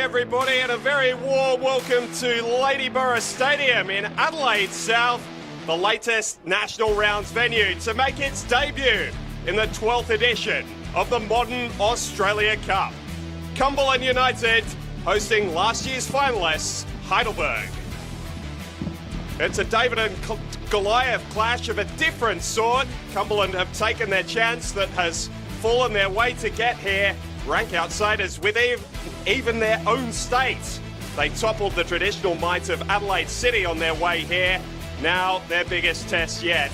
everybody, and a very warm welcome to Ladyborough Stadium in Adelaide South, the latest national rounds venue to make its debut in the 12th edition of the Modern Australia Cup. Cumberland United hosting last year's finalists, Heidelberg. It's a David and Goliath clash of a different sort. Cumberland have taken their chance that has fallen their way to get here. Rank outsiders with even their own state. They toppled the traditional might of Adelaide City on their way here. Now their biggest test yet.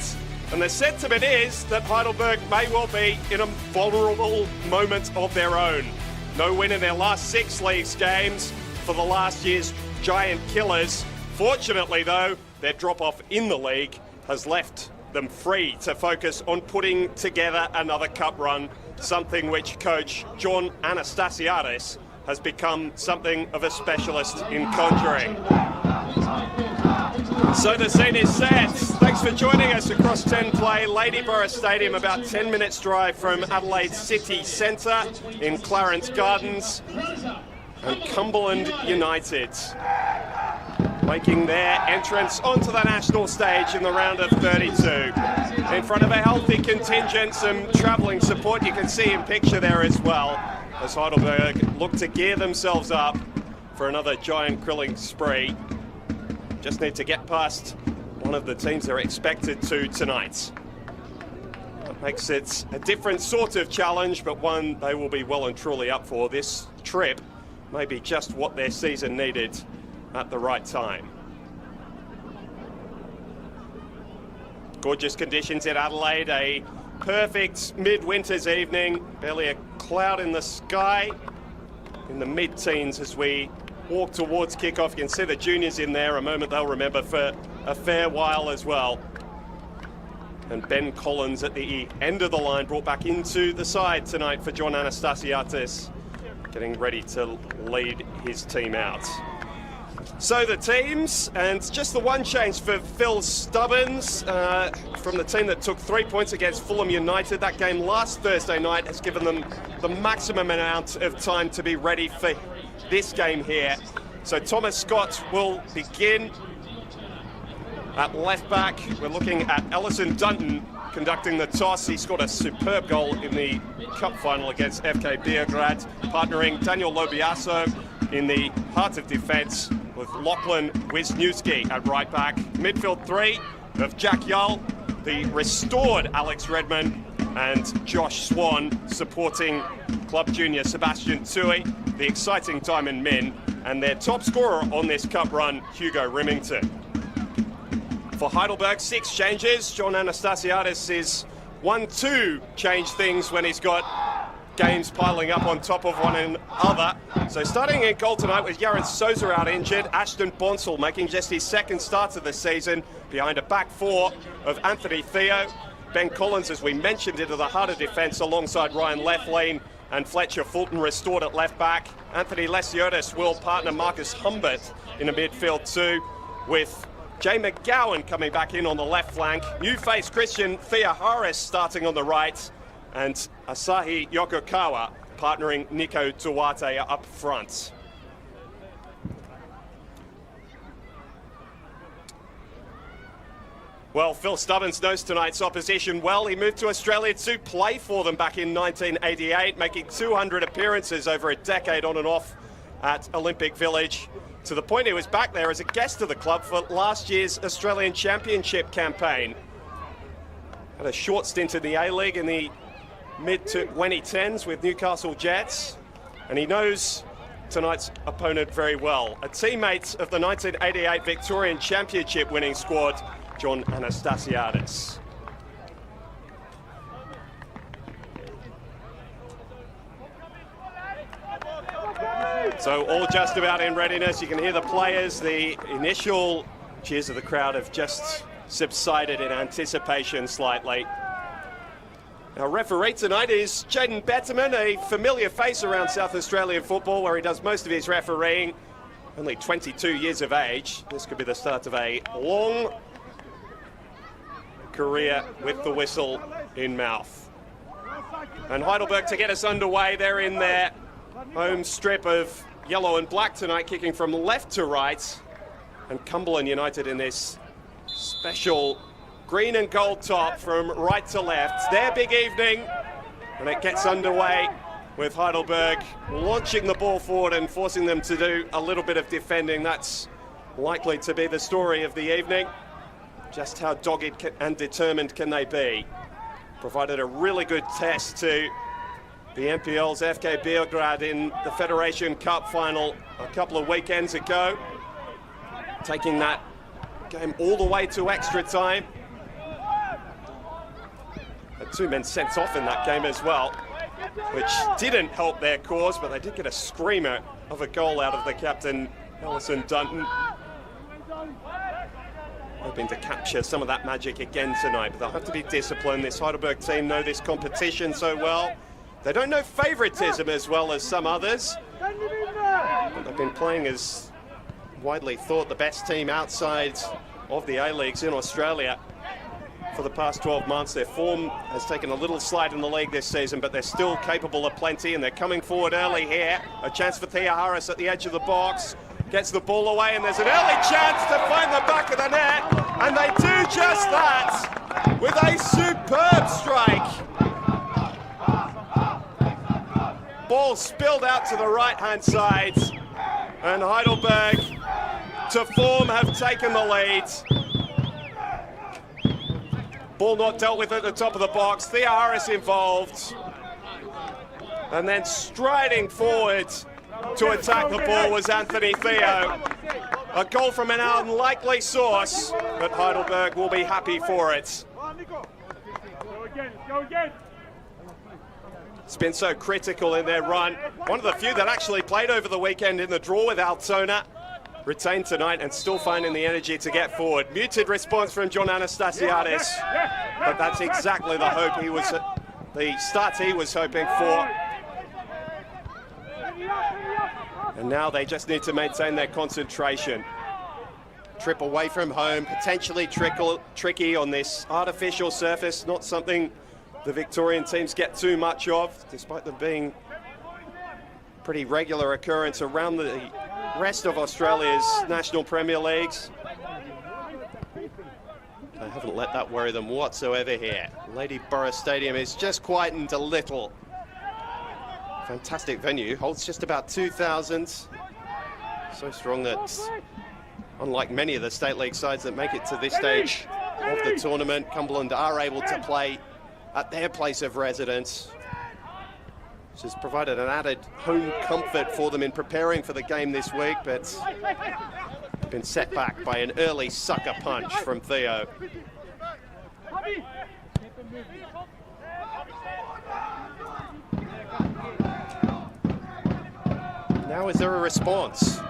And the sentiment is that Heidelberg may well be in a vulnerable moment of their own. No win in their last 6 leagues games for the last year's giant killers. Fortunately though, their drop-off in the league has left them free to focus on putting together another cup run, something which coach John Anastasiadis has become something of a specialist in conjuring. So the scene is set. Thanks for joining us across 10 Play, Ladyborough Stadium, about 10 minutes drive from Adelaide City Centre in Clarence Gardens, and Cumberland United making their entrance onto the national stage in the round of 32. In front of a healthy contingent, some travelling support you can see in picture there as well, as Heidelberg look to gear themselves up for another giant grilling spree. Just need to get past one of the teams they're expected to tonight. That makes it a different sort of challenge, but one they will be well and truly up for. This trip may be just what their season needed at the right time. Gorgeous conditions in Adelaide, a perfect mid-winter's evening, barely a cloud in the sky, in the mid-teens as we walk towards kickoff. You can see the juniors in there, a moment they'll remember for a fair while as well. And Ben Collins at the end of the line, brought back into the side tonight for John Anastasiadis, getting ready to lead his team out. So the teams, and just the one change for Phil Stubbins from the team that took 3 points against Fulham United. That game last Thursday night has given them the maximum amount of time to be ready for this game here. So Thomas Scott will begin at left back. We're looking at Ellison Dunton conducting the toss. He scored a superb goal in the cup final against FK Beograd, partnering Daniel Lobiaso in the heart of defence with Lachlan Wisniewski at right back. Midfield 3 of Jack Yull, the restored Alex Redman, and Josh Swan supporting club junior Sebastian Tui, the exciting Diamond Min, and their top scorer on this cup run, Hugo Rimington. For Heidelberg, 6 changes. John Anastasiadis is 1-2 change things when he's got games piling up on top of one another. So starting in goal tonight with Yaron Souza out injured, Ashton Bonsall making just his second start of the season behind a back 4 of Anthony Theo. Ben Collins, as we mentioned, into the heart of defence alongside Ryan Leflin, and Fletcher Fulton restored at left back. Anthony Lesiotis will partner Marcus Humbert in a midfield 2, with Jay McGowan coming back in on the left flank. New face Christian Theoharis starting on the right, and Asahi Yokokawa partnering Nico Duarte up front. Well, Phil Stubbins knows tonight's opposition well. He moved to Australia to play for them back in 1988, making 200 appearances over a decade on and off at Olympic Village, to the point he was back there as a guest of the club for last year's Australian Championship campaign. Had a short stint in the A-League in the mid-2010s with Newcastle Jets, and he knows tonight's opponent very well. A teammate of the 1988 Victorian Championship winning squad, John Anastasiadis. So all just about in readiness. You can hear the players. The initial cheers of the crowd have just subsided in anticipation slightly. Our referee tonight is Jaden Betterman, a familiar face around South Australian football where he does most of his refereeing. Only 22 years of age. This could be the start of a long career with the whistle in mouth. And Heidelberg to get us underway. They're in their home strip of yellow and black tonight, kicking from left to right. And Cumberland United in this special green and gold top from right to left. It's their big evening, and it gets underway with Heidelberg launching the ball forward and forcing them to do a little bit of defending. That's likely to be the story of the evening. Just how dogged and determined can they be? Provided a really good test to the NPL's FK Beograd in the Federation Cup final a couple of weekends ago, taking that game all the way to extra time. Had 2 men sent off in that game as well, which didn't help their cause, but they did get a screamer of a goal out of the captain, Alison Dunton. Hoping to capture some of that magic again tonight, but they'll have to be disciplined. This Heidelberg team know this competition so well. They don't know favoritism as well as some others, but they've been playing as widely thought the best team outside of the A-Leagues in Australia for the past 12 months. Their form has taken a little slide in the league this season, but they're still capable of plenty, and they're coming forward early here. A chance for Thea Harris at the edge of the box. Gets the ball away, and there's an early chance to find the back of the net, and they do just that with a superb strike. Ball spilled out to the right-hand side, and Heidelberg, to form, have taken the lead. Ball not dealt with at the top of the box. Thea Harris involved, and then striding forward to attack the ball was Anthony Theo. A goal from an unlikely source, but Heidelberg will be happy for it. It's been so critical in their run. One of the few that actually played over the weekend in the draw with Altona. Retained tonight and still finding the energy to get forward. Muted response from John Anastasiadis, but that's exactly the hope he was, the start he was hoping for. And now they just need to maintain their concentration. Trip away from home, potentially tricky on this artificial surface, not something the Victorian teams get too much of, despite them being pretty regular occurrence around the rest of Australia's national Premier Leagues. They haven't let that worry them whatsoever here. Lady Borough Stadium is just quietened a little. Fantastic venue, holds just about 2,000. So strong that, unlike many of the State League sides that make it to this stage of the tournament, Cumberland are able to play at their place of residence, which has provided an added home comfort for them in preparing for the game this week, but been set back by an early sucker punch from Theo. Now is there a response?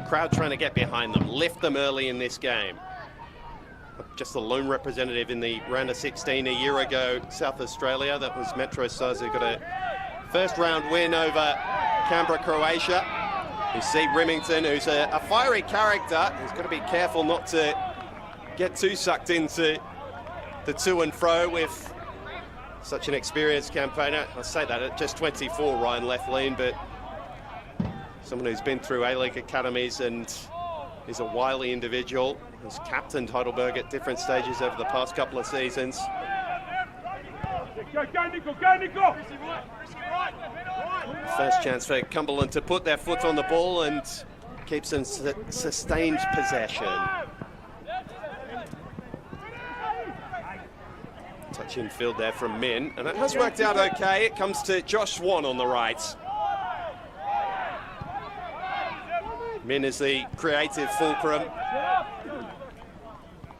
Crowd trying to get behind them, lift them early in this game. Just the lone representative in the round of 16 a year ago, South Australia. That was Metro Stars, who got a first round win over Canberra, Croatia. You see Remington, who's a fiery character. He's got to be careful not to get too sucked into the to and fro with such an experienced campaigner. I say that at just 24, Ryan Lefleen, but someone who's been through A-League academies and is a wily individual, has captained Heidelberg at different stages over the past couple of seasons. First chance for Cumberland to put their foot on the ball and keep some sustained possession. Touch in field there from Min, and it has worked out okay. It comes to Josh Swan on the right. Min is the creative fulcrum.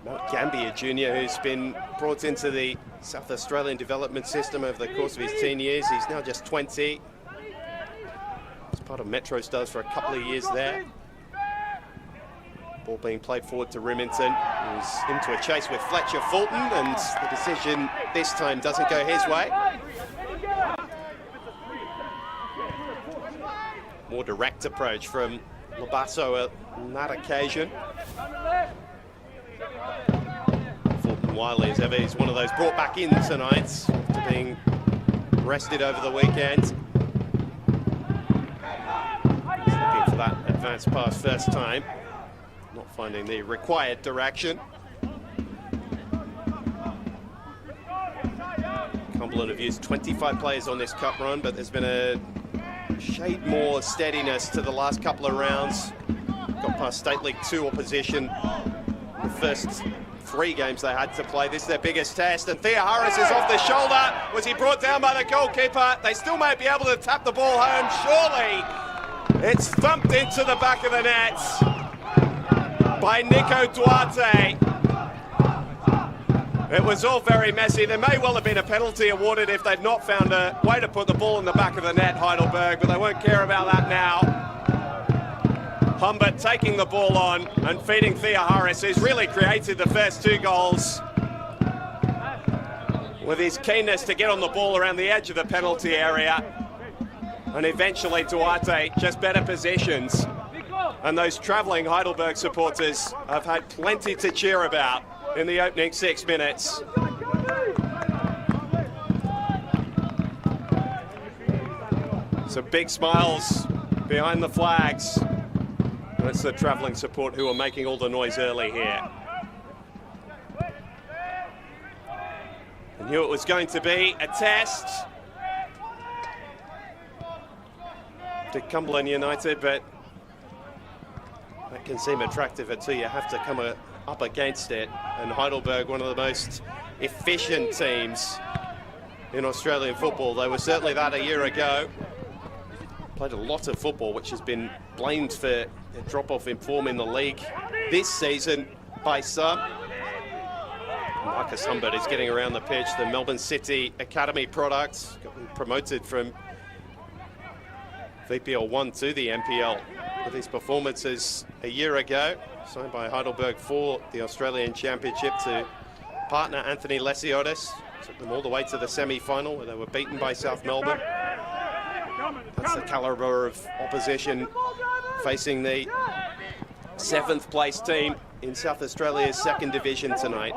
Mark Gambier Jr., who's been brought into the South Australian development system over the course of his teen years. He's now just 20. He's part of Metro Stars for a couple of years there. Ball being played forward to Remington, who's into a chase with Fletcher Fulton, and the decision this time doesn't go his way. More direct approach from Labasso on that occasion. Fulton Wiley, as ever, is one of those brought back in tonight to being rested over the weekend. Looking for that advanced pass first time. Not finding the required direction. Cumberland have used 25 players on this cup run, but there's been a shade more steadiness to the last couple of rounds. Got past State League 2 opposition. The first 3 games they had to play. This is their biggest test, and Thea Harris is off the shoulder. Was he brought down by the goalkeeper? They still might be able to tap the ball home, surely. It's thumped into the back of the net by Nico Duarte. It was all very messy. There may well have been a penalty awarded if they'd not found a way to put the ball in the back of the net, Heidelberg, but they won't care about that now. Humbert taking the ball on and feeding Thea Harris, who's really created the first 2 goals with his keenness to get on the ball around the edge of the penalty area. And eventually Duarte, just better positions. And those travelling Heidelberg supporters have had plenty to cheer about in the opening 6 minutes. Some big smiles behind the flags. That's the travelling support who are making all the noise early here. I knew it was going to be a test to Cumberland United, but that can seem attractive until you have to come up against it. And Heidelberg, one of the most efficient teams in Australian football. They were certainly that a year ago. Played a lot of football, which has been blamed for a drop-off in form in the league this season by some. Marcus Humbert is getting around the pitch, the Melbourne City Academy product, got promoted from VPL 1 to the NPL with his performances a year ago. Signed by Heidelberg for the Australian Championship to partner Anthony Lesiotis. Took them all the way to the semi-final where they were beaten by South Melbourne. That's the calibre of opposition facing the 7th place team in South Australia's 2nd division tonight.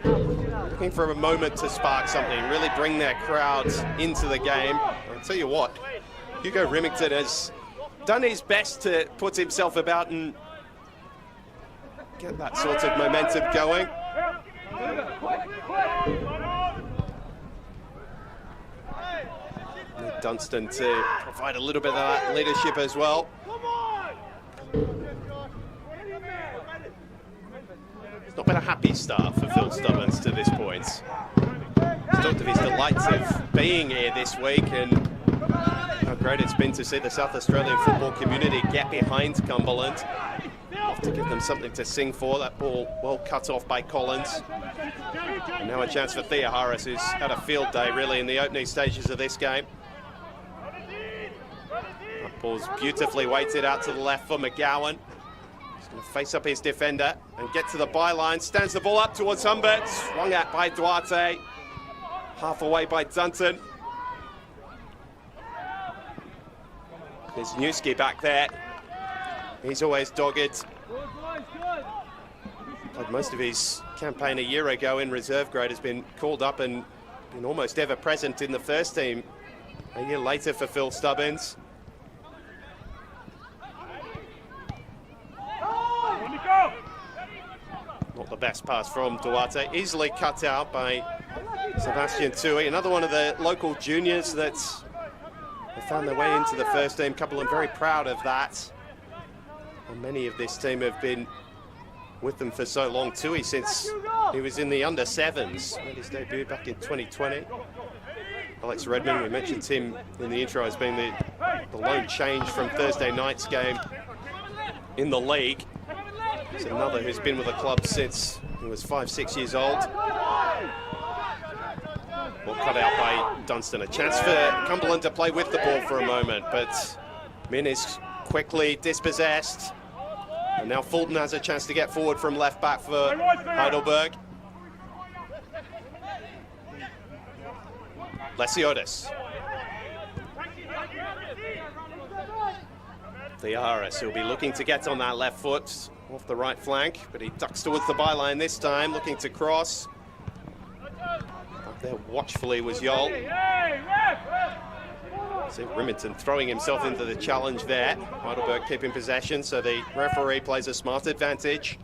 Looking for a moment to spark something, really bring their crowds into the game. I'll tell you what, Hugo Remington has done his best to put himself about and get that sort of momentum going. Need Dunstan to provide a little bit of that leadership as well. It's not been a happy start for Phil Stubbins to this point. He's talked of his delights of being here this week and how great it's been to see the South Australian football community get behind Cumberland. Have to give them something to sing for. That ball well cut off by Collins. And now a chance for Thea Harris, who's had a field day really in the opening stages of this game. That ball's beautifully weighted out to the left for McGowan. He's going to face up his defender and get to the byline. Stands the ball up towards Humbert. Swung at by Duarte. Half away by Dunton. There's Newski back there. He's always dogged. Played most of his campaign a year ago in reserve grade, has been called up and been almost ever present in the first team a year later for Phil Stubbins. Not the best pass from Duarte, easily cut out by Sebastian Tui, another one of the local juniors that's found their way into the first team. Cumberland very proud of that. And many of this team have been with them for so long. Tui since he was in the under-7s, made his debut back in 2020. Alex Redmond, we mentioned him in the intro as being the lone change from Thursday night's game in the league. He's another who's been with the club since he was 5-6 years old. Ball cut out by Dunstan. A chance for Cumberland to play with the ball for a moment, but Min is quickly dispossessed. And now Fulton has a chance to get forward from left back for Heidelberg. Lesiotis. Thea Harris, who'll be looking to get on that left foot off the right flank, but he ducks towards the byline this time, looking to cross. there watchfully was Yol. See Remington throwing himself into the challenge there. Heidelberg keeping possession, so the referee plays a smart advantage.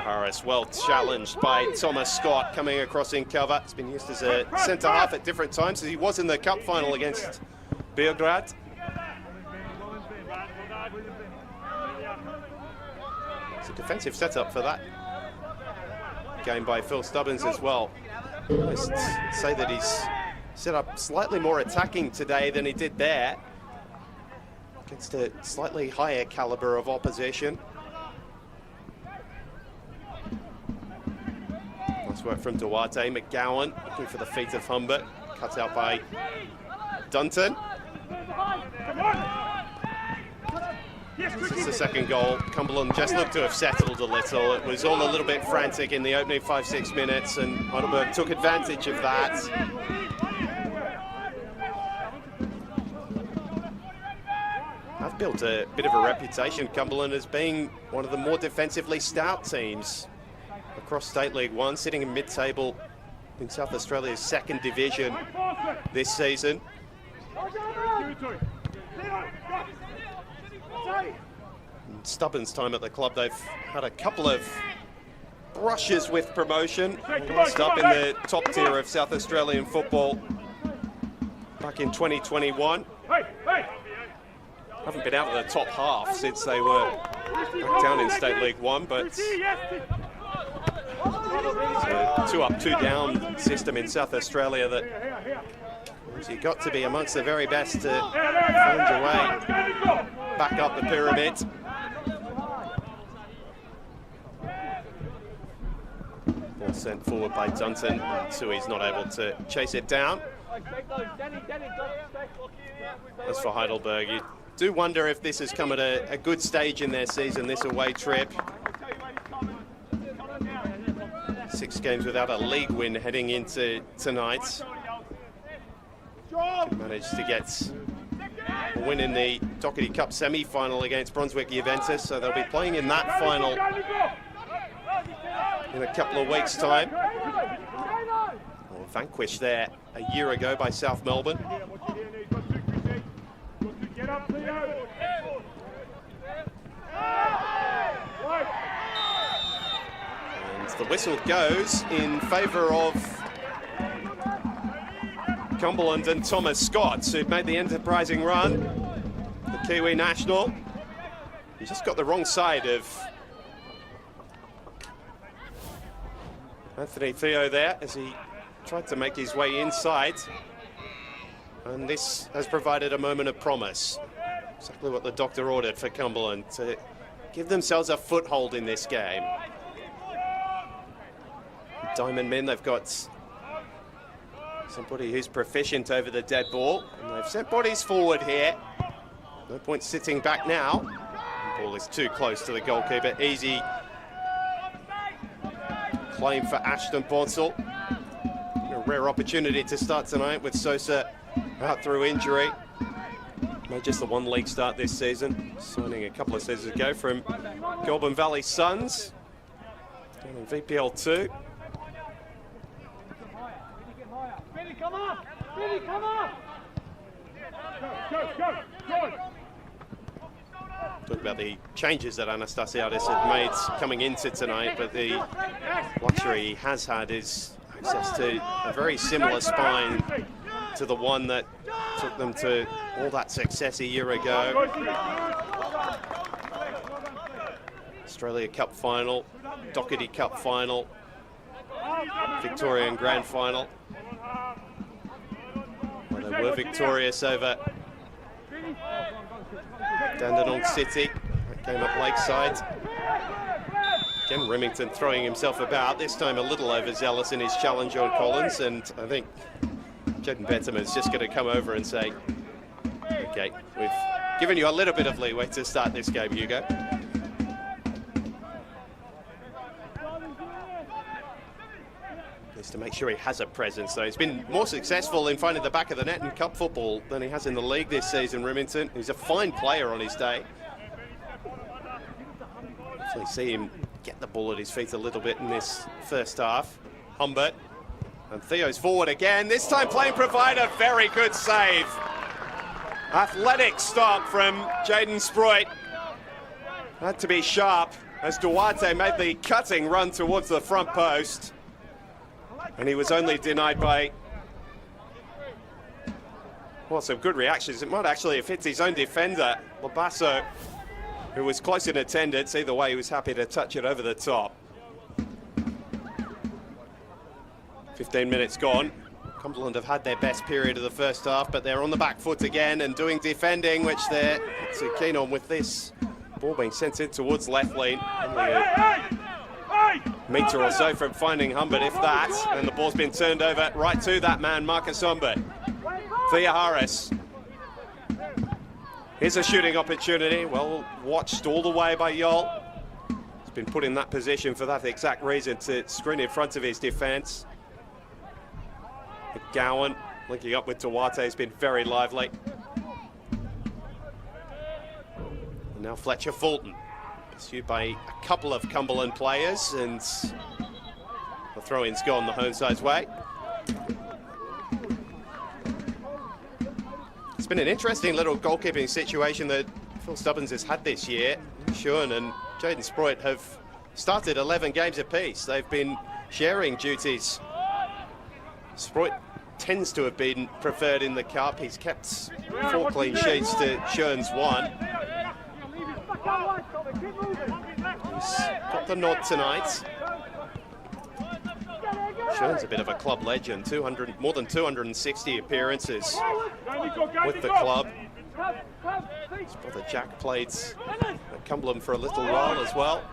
Harris well challenged by Thomas Scott, coming across in cover. He's been used as a centre-half at different times, as he was in the cup final against Beograd. It's a defensive setup for that game by Phil Stubbins as well. I must say that he's set up slightly more attacking today than he did there, against a slightly higher calibre of opposition. Nice work from Duarte. McGowan looking for the feet of Humbert. Cut out by Dunton. This is the second goal. Cumberland just looked to have settled a little. It was all a little bit frantic in the opening 5-6 minutes, and Heidelberg took advantage of that. I've built a bit of a reputation, Cumberland, as being one of the more defensively stout teams across State League 1, sitting in mid-table in South Australia's second division this season. In Stubbins' time at the club, they've had a couple of brushes with promotion, last up in the top tier of South Australian football back in 2021. Haven't been out of the top half since they were back down in State League 1, but it's a 2 up, 2 down system in South Australia that you've got to be amongst the very best to find your way back up the pyramid. Ball sent forward by Dunton, so he's not able to chase it down. As for Heidelberg, you do wonder if this has come at a good stage in their season, this away trip. 6 games without a league win heading into tonight. Managed to get a win in the Doherty Cup semi-final against Brunswick Juventus, so they'll be playing in that final in a couple of weeks' time. Well, vanquished there a year ago by South Melbourne. And the whistle goes in favour of Cumberland and Thomas Scott, who'd made the enterprising run, the Kiwi national. He just got the wrong side of Anthony Theo there as he tried to make his way inside. And this has provided a moment of promise. Exactly what the doctor ordered for Cumberland, to give themselves a foothold in this game. Diamond men, they've got somebody who's proficient over the dead ball, and they've sent bodies forward here. No point sitting back now. The ball is too close to the goalkeeper. Easy claim for Ashton Bonsall. A rare opportunity to start tonight with Sosa out through injury. Made just the 1 league start this season, signing a couple of seasons ago from Goulburn Valley Suns down in VPL 2. Come on! Billy, come on! Go! Talk about the changes that Anastasiadis had made coming into tonight, but the luxury he has had is access to a very similar spine to the one that took them to all that success a year ago. Australia Cup final, Doherty Cup final, Victorian Grand Final. Well, they were victorious over Dandenong City. That came up Lakeside. Again, Remington throwing himself about, this time a little overzealous in his challenge on Collins, and I think Jaden Bentham is just going to come over and say, okay, we've given you a little bit of leeway to start this game, Hugo. Needs to make sure he has a presence, though. He's been more successful in finding the back of the net in cup football than he has in the league this season, Remington. He's a fine player on his day. Actually see him get the ball at his feet a little bit in this first half. Humbert, and Theo's forward again, this time playing provider, very good save. Athletic stop from Jaden Sproit. Had to be sharp as Duarte made the cutting run towards the front post. And he was only denied by, well, some good reactions. It might actually have hit his own defender, Labasso, who was close in attendance. Either way, he was happy to touch it over the top. 15 minutes gone. Cumberland have had their best period of the first half, but they're on the back foot again and doing defending, which they're too keen on with this ball being sent in towards left lane. Only a metre or so from finding Humbert, if that, and the ball's been turned over right to that man, Marcus Humbert. Thea Harris. Here's a shooting opportunity, well watched all the way by Yol. He's been put in that position for that exact reason, to screen in front of his defence. McGowan linking up with Duarte has been very lively. And now Fletcher Fulton, pursued by a couple of Cumberland players, and the throw-in's gone the home side's way. It's been an interesting little goalkeeping situation that Phil Stubbins has had this year. Sean and Jaden Sproit have started 11 games apiece. They've been sharing duties. Sproit tends to have been preferred in the cup. He's kept 4 clean sheets to Schoen's 1. He's got the nod tonight. Schoen's a bit of a club legend, more than 260 appearances with the club. His brother Jack played at Cumberland for a little while as well.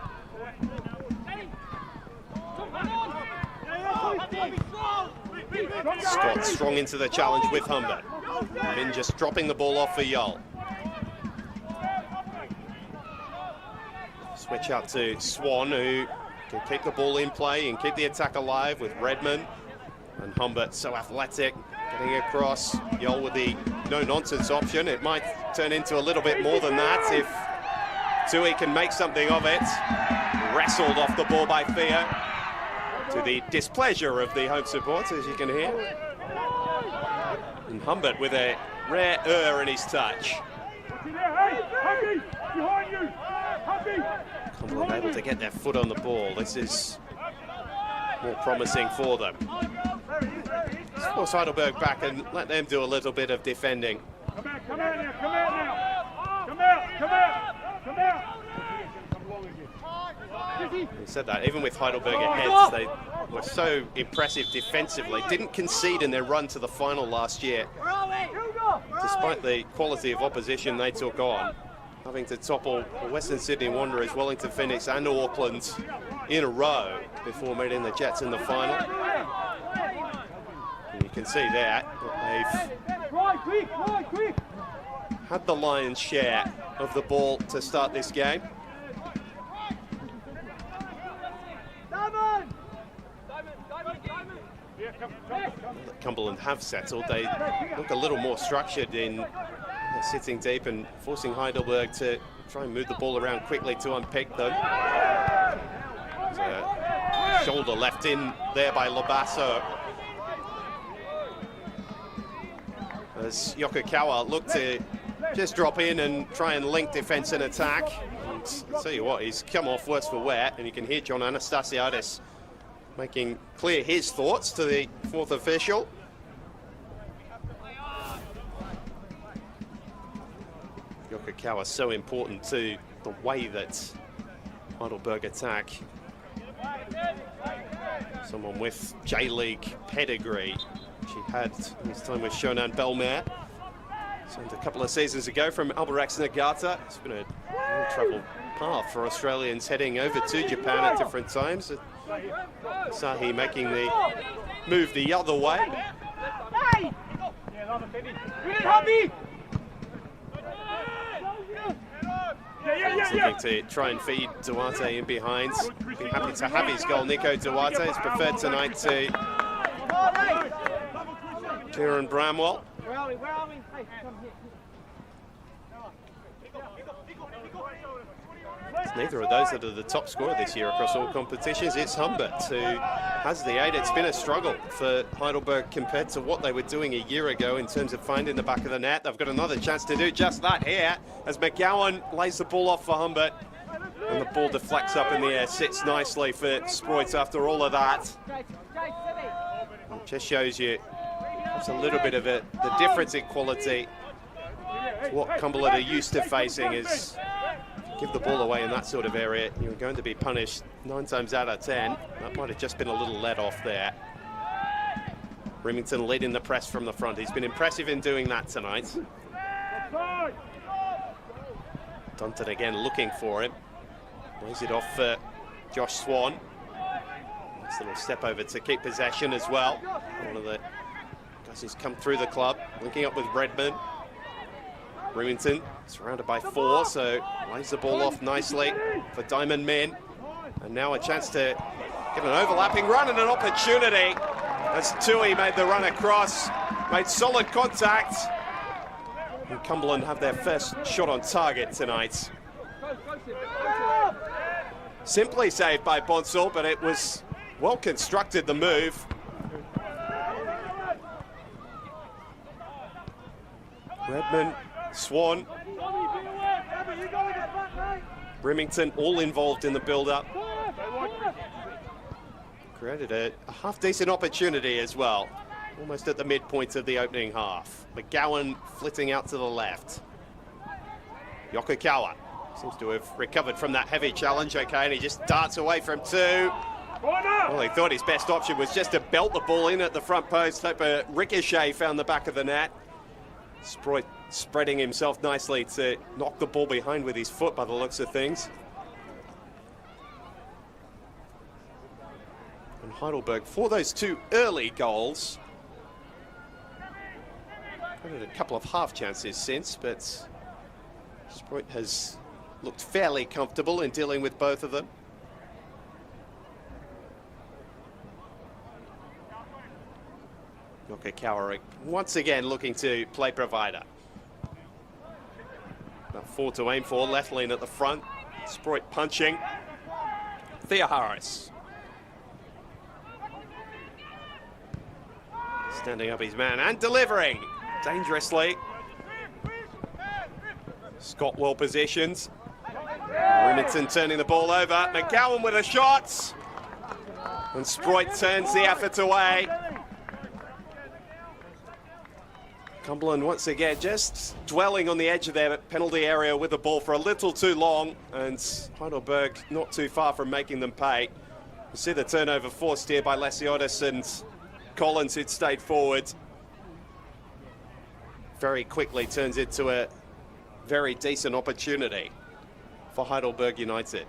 Scott strong into the challenge with Humbert. Min just dropping the ball off for Yol. Switch out to Swan, who can keep the ball in play and keep the attack alive with Redmond. And Humbert so athletic, getting across. Yol with the no-nonsense option. It might turn into a little bit more than that if Tui can make something of it. Wrestled off the ball by Theo, to the displeasure of the home supporters, as you can hear. And Humbert with a rare in his touch. Cumberland able to get their foot on the ball. This is more promising for them. Let's force Heidelberg back and let them do a little bit of defending. Come out now, come out now. Come out, come out, come out. He said that, even with Heidelberg ahead, they were so impressive defensively. Didn't concede in their run to the final last year, despite the quality of opposition they took on, having to topple the Western Sydney Wanderers, Wellington Phoenix and Auckland in a row before meeting the Jets in the final. And you can see there they've had the lion's share of the ball to start this game. Cumberland have settled. They look a little more structured in sitting deep and forcing Heidelberg to try and move the ball around quickly to unpick them. Shoulder left in there by Labasso. As Yokokawa looked to just drop in and try and link defence and attack. And I'll tell you what, he's come off worse for wear, and you can hear John Anastasiadis making clear his thoughts to the fourth official. Yokokawa so important to the way that Heidelberg attack. Someone with J-League pedigree. She had this time with Shonan Belmare. Signed a couple of seasons ago from Albirex Niigata. It's been a long-travelled path for Australians heading over to Japan at different times. Sahi making the move the other way. Looking to try and feed Duarte in behind. Be happy to have his goal. Nico Duarte is preferred tonight to Kieran Bramwell. It's neither of those that are the top scorer this year across all competitions. It's Humbert who has the 8. It's been a struggle for Heidelberg compared to what they were doing a year ago in terms of finding the back of the net. They've got another chance to do just that here as McGowan lays the ball off for Humbert. And the ball deflects up in the air, sits nicely for Sproit after all of that. It just shows you that's a little bit of the difference in quality. What Cumberland are used to facing is give the ball away in that sort of area, you're going to be punished 9 times out of 10. That might have just been a little let off there. Remington leading the press from the front. He's been impressive in doing that tonight. Dunton again looking for him. Lays it off for Josh Swan. Nice little step over to keep possession as well. One of the guys who's come through the club, linking up with Redmond. Remington surrounded by 4, so lays the ball off nicely for Diamond Men. And now a chance to get an overlapping run and an opportunity as Tui made the run across, made solid contact. And Cumberland have their first shot on target tonight. Simply saved by Bonsall, but it was well constructed, the move. Redmond, Swan, Remington all involved in the build-up. Created a half-decent opportunity as well, almost at the midpoint of the opening half. McGowan flitting out to the left. Yokokawa seems to have recovered from that heavy challenge, okay, and he just darts away from 2. Well, he thought his best option was just to belt the ball in at the front post. Hope a ricochet found the back of the net. Sproit spreading himself nicely to knock the ball behind with his foot by the looks of things. And Heidelberg, for those 2 early goals, had a couple of half chances since, but Sproit has looked fairly comfortable in dealing with both of them. Yokokawa once again looking to play provider. About 4 to aim for, left lean at the front. Sproit punching. Thea Harris. Standing up his man and delivering dangerously. Scott well positioned. Remington turning the ball over. McGowan with a shot. And Sproit turns the effort away. Cumberland once again just dwelling on the edge of their penalty area with the ball for a little too long, and Heidelberg not too far from making them pay. You see the turnover forced here by Lesiotis and Collins, who'd stayed forward. Very quickly turns into a very decent opportunity for Heidelberg United.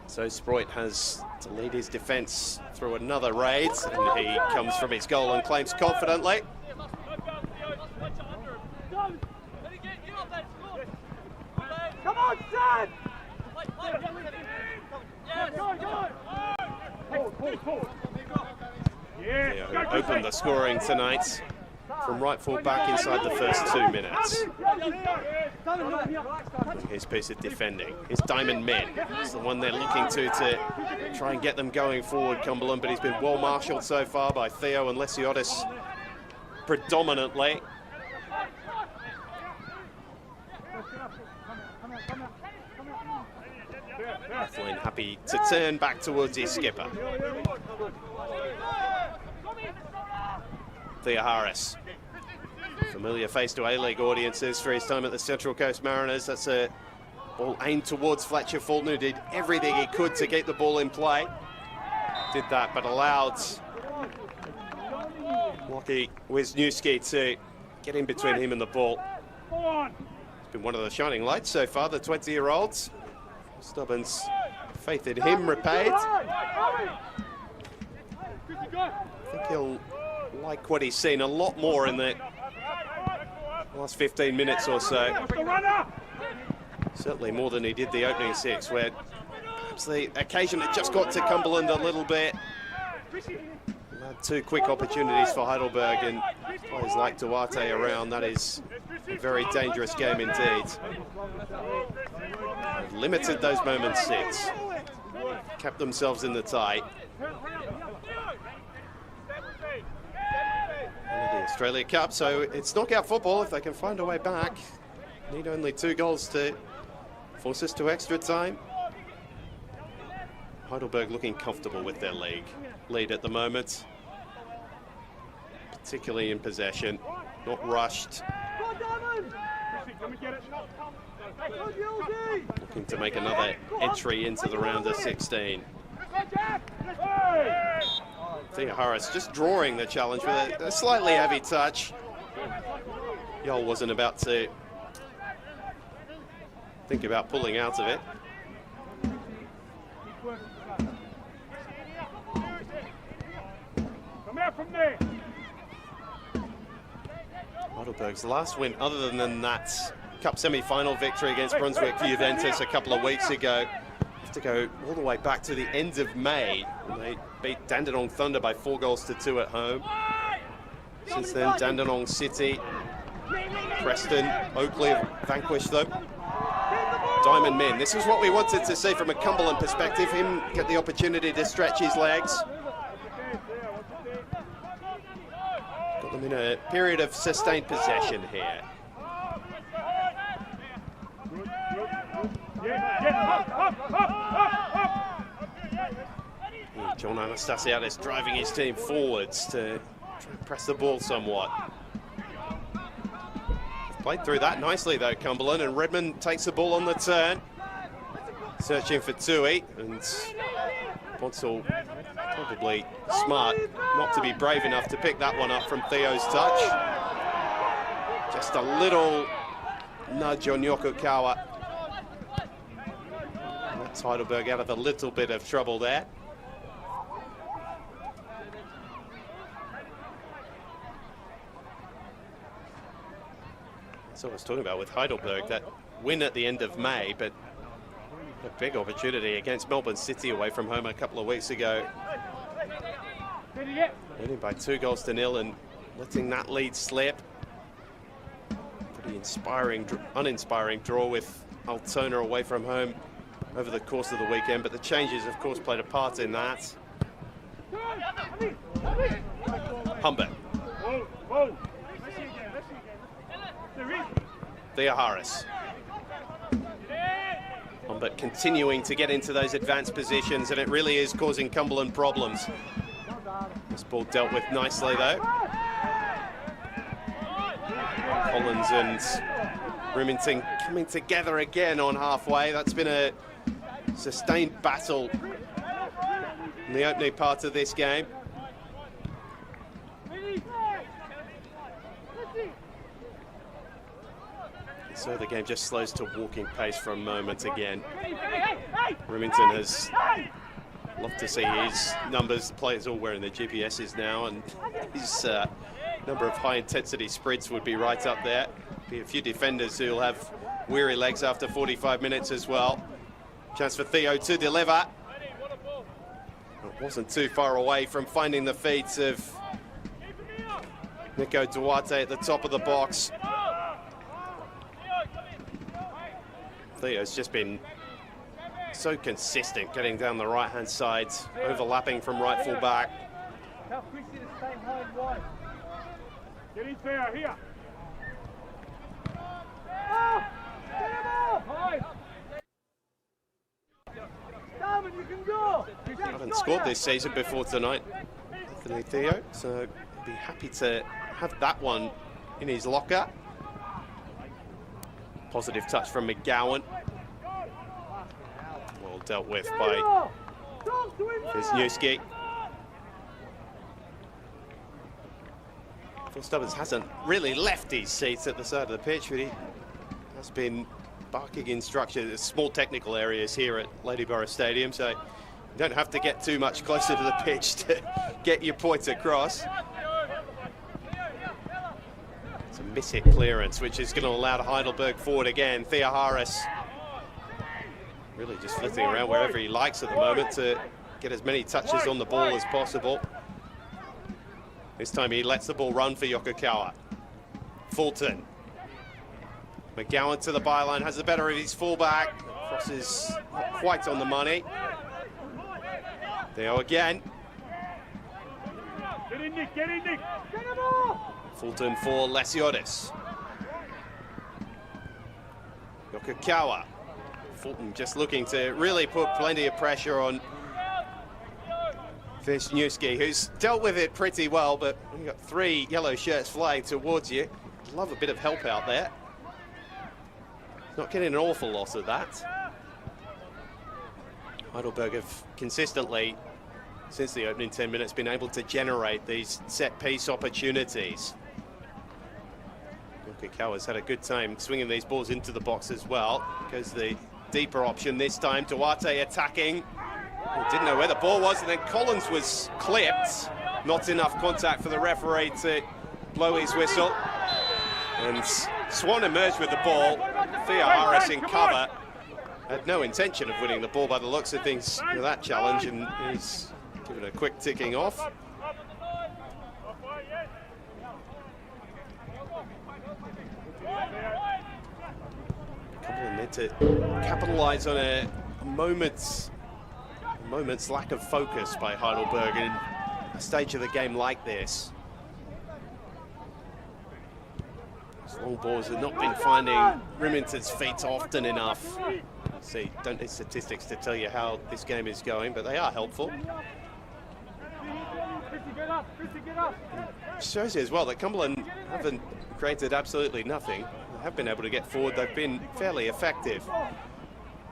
So Sproit has to lead his defence through another raid, and he comes from his goal and claims confidently. Come on, Sam! Theo opened the scoring tonight from right full back inside the first 2 minutes. His piece of defending. His Diamond Men. It's the one they're looking to try and get them going forward, Cumberland, but he's been well marshalled so far by Theo and Lesiotis predominantly. Kathleen happy to turn back towards his skipper. Thea Harris. Familiar face to A-League audiences for his time at the Central Coast Mariners. That's a ball aimed towards Fletcher Fulton, who did everything he could to keep the ball in play. Did that, but allowed Lockie Wisniewski to get in between him and the ball. It's been one of the shining lights so far, the 20-year-olds. Stubbins' faith in him repaid. I think he'll like what he's seen a lot more in the last 15 minutes or so. Certainly more than he did the opening 6, where perhaps the occasion had just got to Cumberland a little bit. Had 2 quick opportunities for Heidelberg, and players like Duarte around. That is a very dangerous game indeed. limited those moments since. Kept themselves in the tie. The Australia Cup, so it's knockout football if they can find a way back. Need only 2 goals to force us to extra time. Heidelberg looking comfortable with their lead at the moment, particularly in possession, not rushed. Looking to make another entry into the round of 16. Thea Harris just drawing the challenge with a slightly heavy touch. Yol wasn't about to think about pulling out of it. Come out from there. Heidelberg's last win, other than that Cup semi-final victory against Brunswick Juventus a couple of weeks ago, have to go all the way back to the end of May when they beat Dandenong Thunder by 4 goals to 2 at home. Since then, Dandenong City, Preston, Oakley have vanquished them. Diamond Min, this is what we wanted to see from a Cumberland perspective, him get the opportunity to stretch his legs. Got them in a period of sustained possession here. John Anastasiadis driving his team forwards to try and press the ball somewhat. Played through that nicely though, Cumberland, and Redmond takes the ball on the turn. Searching for Tui, and Ponsel probably smart not to be brave enough to pick that one up from Theo's touch. Just a little nudge on Yokokawa. That's Heidelberg out of a little bit of trouble there. That's what I was talking about with Heidelberg, that win at the end of May, but a big opportunity against Melbourne City away from home a couple of weeks ago. Winning by 2 goals to 0 and letting that lead slip. Pretty uninspiring draw with Altona away from home over the course of the weekend, but the changes, of course, played a part in that. Humbert. Thea Harris. Humbert continuing to get into those advanced positions, and it really is causing Cumberland problems. This ball dealt with nicely, though. Collins and Remington coming together again on halfway. That's been a sustained battle in the opening part of this game. So the game just slows to walking pace for a moment again. Remington has loved to see his numbers. The players all wearing their GPSs now, and his number of high-intensity sprints would be right up there. Be a few defenders who'll have weary legs after 45 minutes as well. Chance for Theo to deliver. It wasn't too far away from finding the feet of Nico Duarte at the top of the box. Theo's just been so consistent getting down the right-hand side, overlapping from right full back. How quickly to stay high and wide. Get in there, here. Get him off! Darwin, you can go! Haven't scored this season before tonight, Anthony Theo, so he'll be happy to have that one in his locker. Positive touch from McGowan. Well dealt with by Wisniewski. Phil Stubbins hasn't really left his seats at the side of the pitch, but he has been barking instructions. There's small technical areas here at Ladyborough Stadium, so you don't have to get too much closer to the pitch to get your points across. It's a miss-hit clearance, which is going to allow Heidelberg forward again. Thea Harris really just flitting around wherever he likes at the moment to get as many touches on the ball as possible. This time he lets the ball run for Yokokawa. Fulton. McGowan to the byline, has the better of his fullback. Crosses not quite on the money. There again. Get in, Nick, get in, Nick. Fulton for Lesiotis. Yokokawa. Fulton just looking to really put plenty of pressure on Wisniewski, who's dealt with it pretty well, but when you've got 3 yellow shirts flying towards you, love a bit of help out there. Not getting an awful lot of that. Heidelberg have consistently, since the opening 10 minutes, been able to generate these set-piece opportunities. Yokokawa's had a good time swinging these balls into the box as well. Goes the deeper option this time. Duarte attacking. He didn't know where the ball was, and then Collins was clipped. Not enough contact for the referee to blow his whistle. And Swan emerged with the ball. Theoharis in cover. Had no intention of winning the ball by the looks of things with that challenge, and he's given a quick ticking off. Cumberland need to capitalise on a moment's lack of focus by Heidelberg in a stage of the game like this. These long balls have not been finding Remington's feet often enough. See, don't need statistics to tell you how this game is going, but they are helpful. It shows you as well that Cumberland haven't created absolutely nothing. They have been able to get forward. They've been fairly effective.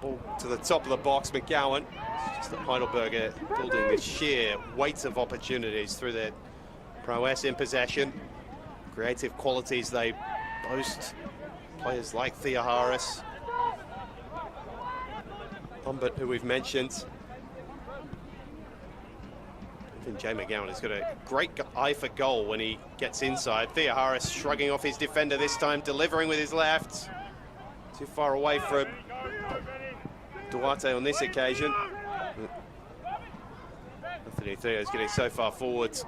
Ball to the top of the box, McGowan. It's just that Heidelberg are building this sheer weight of opportunities through their prowess in possession. Creative qualities they boast. Players like Theoharis, Humbert, who we've mentioned. I think Jay McGowan has got a great eye for goal when he gets inside. Theoharis shrugging off his defender this time, delivering with his left. Too far away from Duarte on this occasion. Anthony Theo's getting so far forward,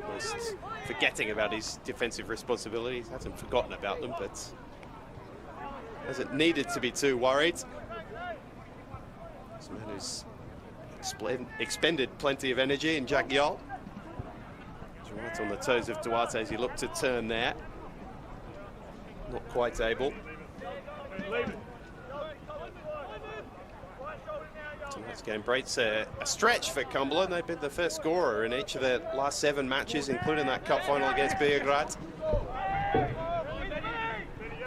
almost forgetting about his defensive responsibilities. Hasn't forgotten about them, but hasn't needed to be too worried. This man who's expended plenty of energy in Jack Yol. He's right on the toes of Duarte as he looked to turn there. Not quite able. Tonight's game breaks a stretch for Cumberland. They've been the first scorer in each of their last 7 matches, including that cup final against Beograd.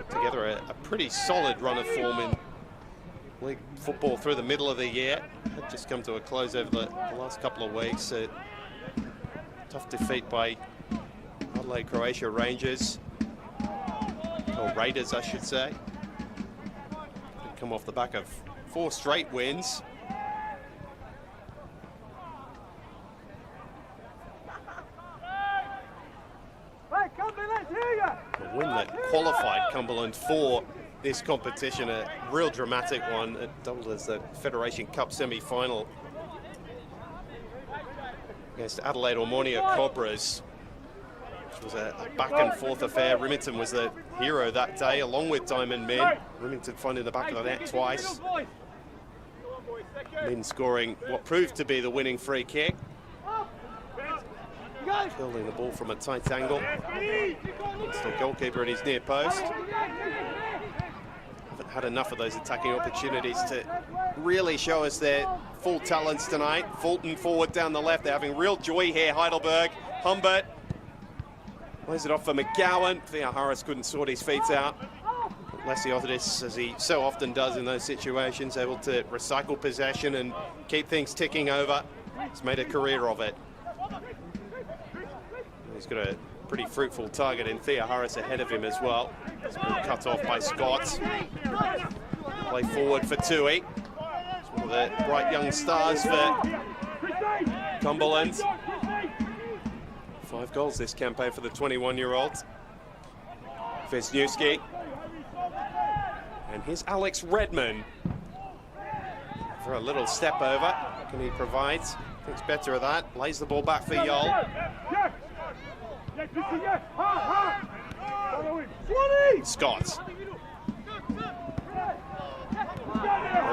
Together a pretty solid run of form in league football through the middle of the year. Had just come to a close over the last couple of weeks. A tough defeat by Adelaide Croatia Rangers, or Raiders I should say. Come off the back of 4 straight wins. A win that qualified Cumberland for this competition, a real dramatic one. It doubled as the Federation Cup semi-final against Adelaide Ormonia Cobras, which was a back and forth affair. Remington was the hero that day, along with Diamond Min. Remington finding the back of the net twice. Min scoring what proved to be the winning free kick. Building the ball from a tight angle. It's the goalkeeper at his near post. Haven't had enough of those attacking opportunities to really show us their full talents tonight. Fulton forward down the left. They're having real joy here, Heidelberg. Humbert plays it off for McGowan. Theoharis couldn't sort his feet out. Lesiotis, as he so often does in those situations, able to recycle possession and keep things ticking over. He's made a career of it. He's got a pretty fruitful target in Theoharis ahead of him as well. It's been cut off by Scott. Play forward for Tui. It's one of the bright young stars for Cumberland. 5 goals this campaign for the 21-year-old. Wisniewski. And here's Alex Redman for a little step over. Can he provide? Thinks better of that. Lays the ball back for Yol. Scott.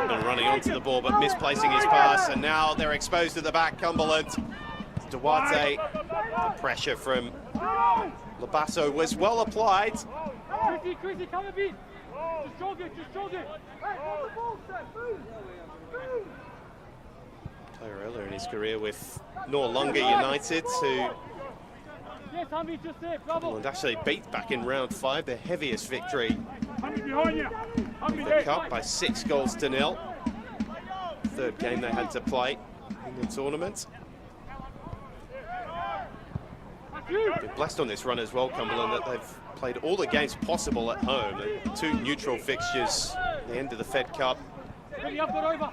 Chapman running onto the ball but misplacing his pass, and now they're exposed at the back, Cumberland. Duarte, the pressure from Labasso was well applied. Chrissy, come a bit. Just jog it. Player earlier in his career with Norlunga United, who Cumberland actually beat back in round 5, their heaviest victory of the cup by 6 goals to 0. Third game they had to play in the tournament. Been blessed on this run as well, Cumberland, that they've played all the games possible at home. 2 neutral fixtures at the end of the Fed Cup. A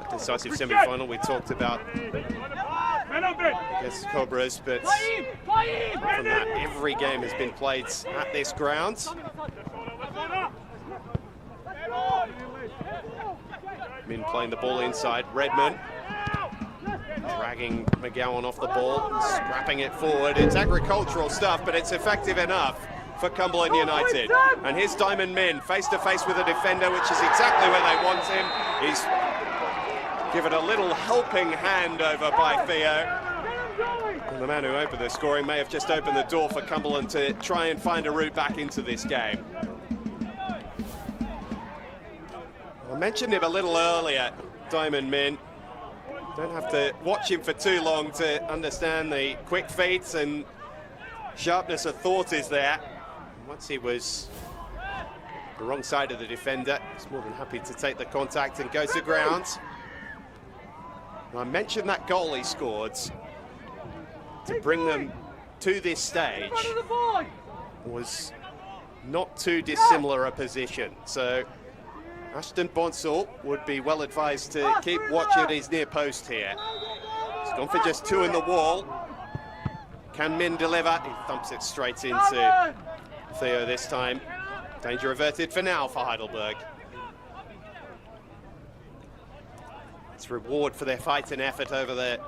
decisive semi-final we talked about against the Cobras, but from that, every game has been played at this ground. Min playing the ball inside, Redmond dragging McGowan off the ball, scrapping it forward. It's agricultural stuff, but it's effective enough for Cumberland United. And here's Diamond Min, face-to-face with a defender, which is exactly where they want him. He's given a little helping hand over by Theo. And the man who opened the scoring may have just opened the door for Cumberland to try and find a route back into this game. I mentioned him a little earlier, Diamond Min. Don't have to watch him for too long to understand the quick feet and sharpness of thought is there. Once he was the wrong side of the defender, he's more than happy to take the contact and go to ground. And I mentioned that goal he scored to bring them to this stage was not too dissimilar a position. So Ashton Bonsall would be well advised to keep watching his near post here. He's gone for just 2 in the wall. Can Min deliver? He thumps it straight into Theo this time. Danger averted for now for Heidelberg. It's reward for their fight and effort over the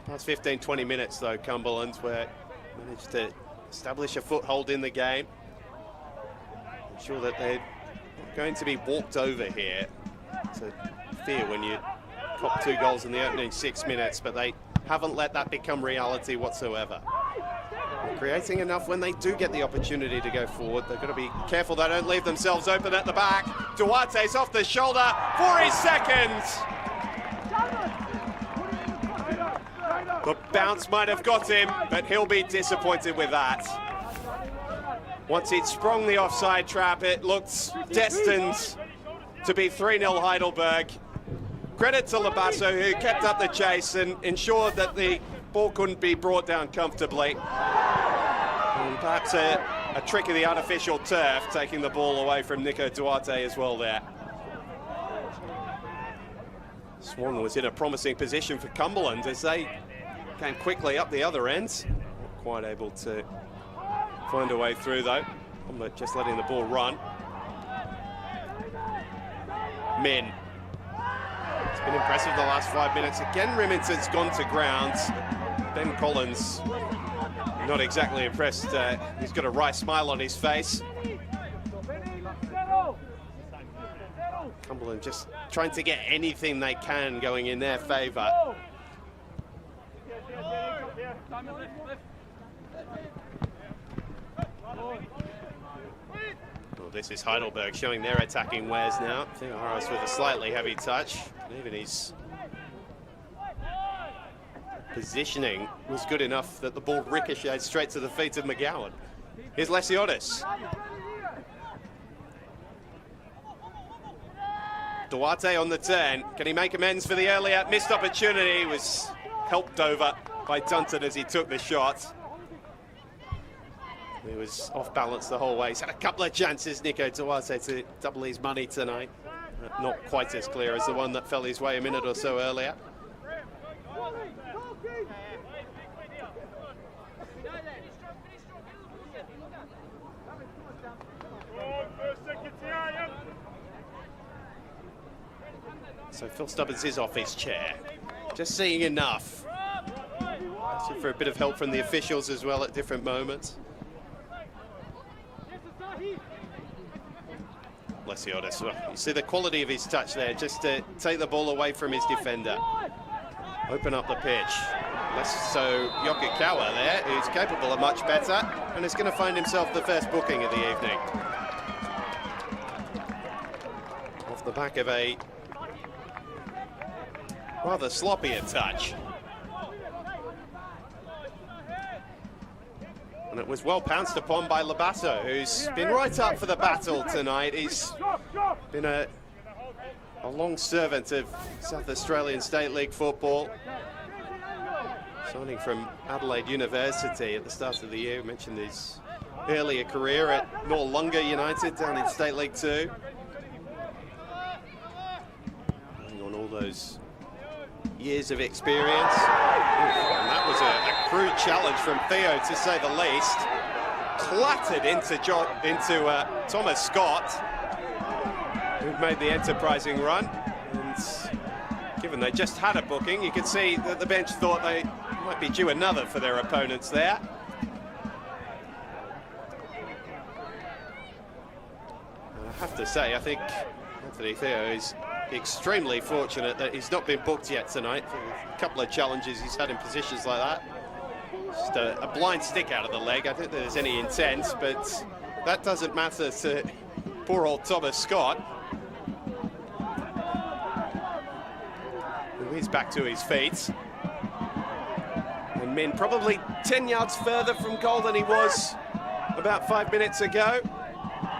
past 15-20 minutes though, Cumberland, where managed to establish a foothold in the game. Ensure that they're going to be walked over here. It's a fear when you cop 2 goals in the opening 6 minutes, but they haven't let that become reality whatsoever. They're creating enough when they do get the opportunity to go forward. They've got to be careful they don't leave themselves open at the back. Duarte's off the shoulder for his second. The bounce might have got him, but he'll be disappointed with that. Once he'd sprung the offside trap, it looked destined to be 3-0 Heidelberg. Credit to Labasso, who kept up the chase and ensured that the ball couldn't be brought down comfortably. And perhaps a trick of the artificial turf, taking the ball away from Nico Duarte as well there. Swan was in a promising position for Cumberland as they came quickly up the other end. Not quite able to find a way through though. I'm just letting the ball run. Min. It's been impressive the last 5 minutes. Again, Remington's gone to ground. Ben Collins, not exactly impressed. He's got a wry smile on his face. Cumberland just trying to get anything they can going in their favour. Well, this is Heidelberg showing their attacking wares now. Theo Harris with a slightly heavy touch. Even his positioning was good enough that the ball ricocheted straight to the feet of McGowan. Here's Lesionis. Duarte on the turn. Can he make amends for the earlier missed opportunity? He was helped over by Dunton as he took the shot. He was off balance the whole way. He's had a couple of chances, Nico Duarte, to double his money tonight. Not quite as clear as the one that fell his way a minute or so earlier. So Phil Stubbins is off his chair. Just seeing enough. Asking for a bit of help from the officials as well at different moments. Preciosa. You see the quality of his touch there, just to take the ball away from his defender. Open up the pitch. Less so Yokokawa there, who's capable of much better, and is going to find himself the first booking of the evening. Off the back of a rather sloppier touch. And it was well pounced upon by Labasso, who's been right up for the battle tonight. He's been a long servant of South Australian State League football. Signing from Adelaide University at the start of the year. We mentioned his earlier career at Noarlunga United down in State League 2. Bringing on all those years of experience. And that was a crude challenge from Theo, to say the least. Clattered into Thomas Scott, who'd made the enterprising run. And given they just had a booking, you could see that the bench thought they might be due another for their opponents there. And I have to say, I think Anthony Theo is extremely fortunate that he's not been booked yet tonight. A couple of challenges he's had in positions like that. Just a blind stick out of the leg. I don't think there's any intent, but that doesn't matter to poor old Thomas Scott, who is back to his feet. And Min probably 10 yards further from goal than he was about 5 minutes ago.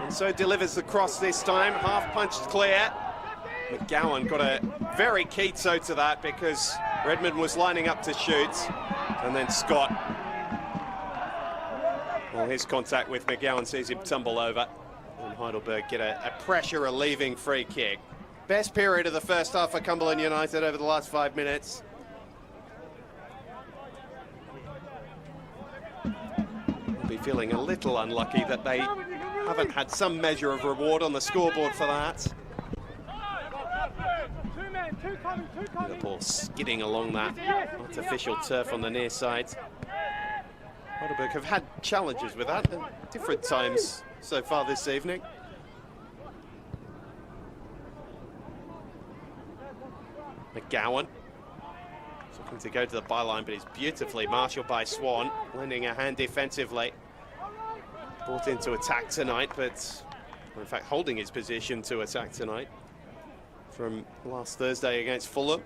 And so delivers the cross this time, half punched clear. McGowan got a very key toe to that because Redmond was lining up to shoot, and then Scott, well, his contact with McGowan sees him tumble over, and Heidelberg get a pressure-relieving free kick. Best period of the first half for Cumberland United over the last 5 minutes. They'll be feeling a little unlucky that they haven't had some measure of reward on the scoreboard for that. The ball skidding along that artificial turf on the near side. Heidelberg have had challenges with that at different times so far this evening. McGowan looking to go to the byline, but he's beautifully marshalled by Swan, lending a hand defensively. Brought in to attack tonight, but in fact holding his position to attack tonight from last Thursday against Fulham.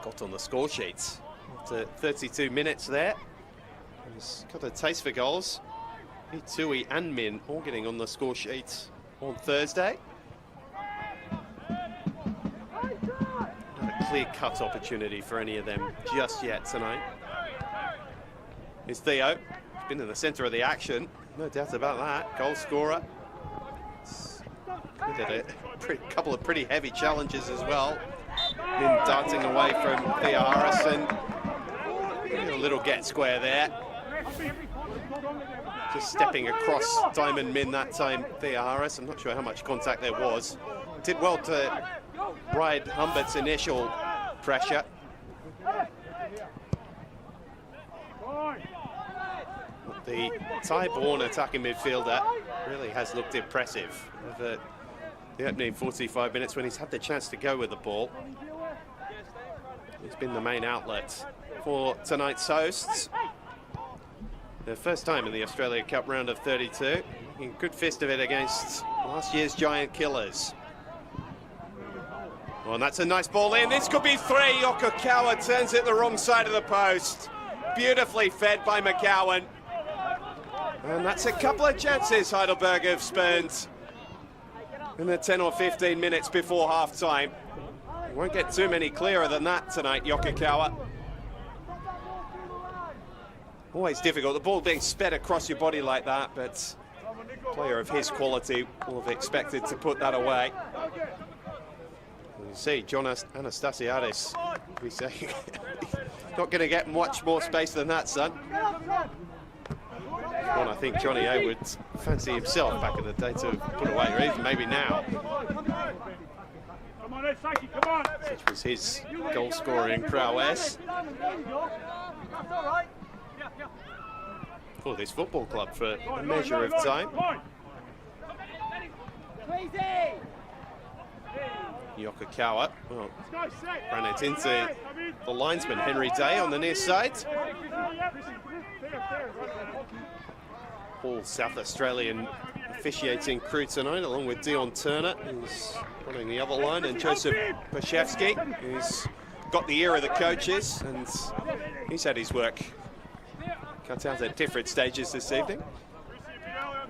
Got on the score sheets after 32 minutes there. He's got a taste for goals. Itui and Min all getting on the score sheets on Thursday. Not a clear-cut opportunity for any of them just yet tonight. Here's Theo. He's been in the centre of the action, no doubt about that. Goal scorer. He did a couple of pretty heavy challenges as well. Min darting away from Theo Harrison. A little get square there. Just stepping across Diamond Min that time, Theo Harris. I'm not sure how much contact there was. Did well to ride Humbert's initial pressure. The Thai-born attacking midfielder really has looked impressive over the opening 45 minutes when he's had the chance to go with the ball. He's been the main outlet for tonight's hosts. Their first time in the Australia Cup round of 32. Making a good fist of it against last year's Giant Killers. Well, and that's a nice ball in. This could be three. Yokokawa turns it the wrong side of the post. Beautifully fed by McGowan. And that's a couple of chances Heidelberg have spent in the 10 or 15 minutes before half-time. Won't get too many clearer than that tonight, Yokokawa. Always difficult, the ball being sped across your body like that, but a player of his quality will have expected to put that away. You see, John Anastasiadis, we say, not going to get much more space than that, son. One I think Johnny A would fancy himself back in the day to put away, or even maybe now. Such was his goal-scoring prowess for this football club for a measure of time. Yokokawa, well, ran it into the linesman, Henry Day, on the near side. All South Australian officiating crew tonight, along with Dion Turner, who's running the other line, and Joseph Bashevsky, who's got the ear of the coaches, and he's had his work cut out at different stages this evening.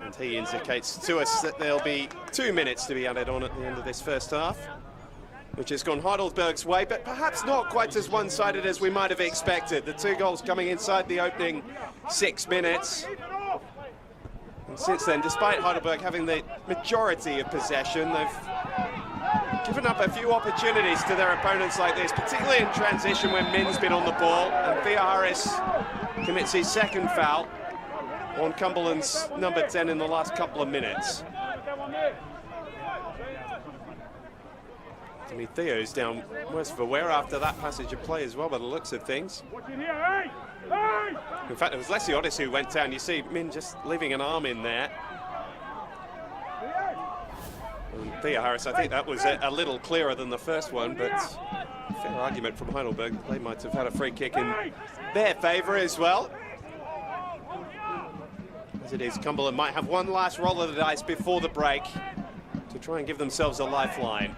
And he indicates to us that there'll be 2 minutes to be added on at the end of this first half, which has gone Heidelberg's way, but perhaps not quite as one-sided as we might have expected. The 2 goals coming inside the opening 6 minutes. And since then, despite Heidelberg having the majority of possession, they've given up a few opportunities to their opponents like this, particularly in transition when Min's been on the ball, and Thea Harris commits his second foul on Cumberland's number 10 in the last couple of minutes. I mean, Theo's down worse for wear after that passage of play as well, by the looks of things. In fact, it was Lesiotis who went down. You see Min just leaving an arm in there. And Thea Harris, I think that was a little clearer than the first one, but fair argument from Heidelberg. They might have had a free kick in their favour as well. As it is, Cumberland might have one last roll of the dice before the break to try and give themselves a lifeline.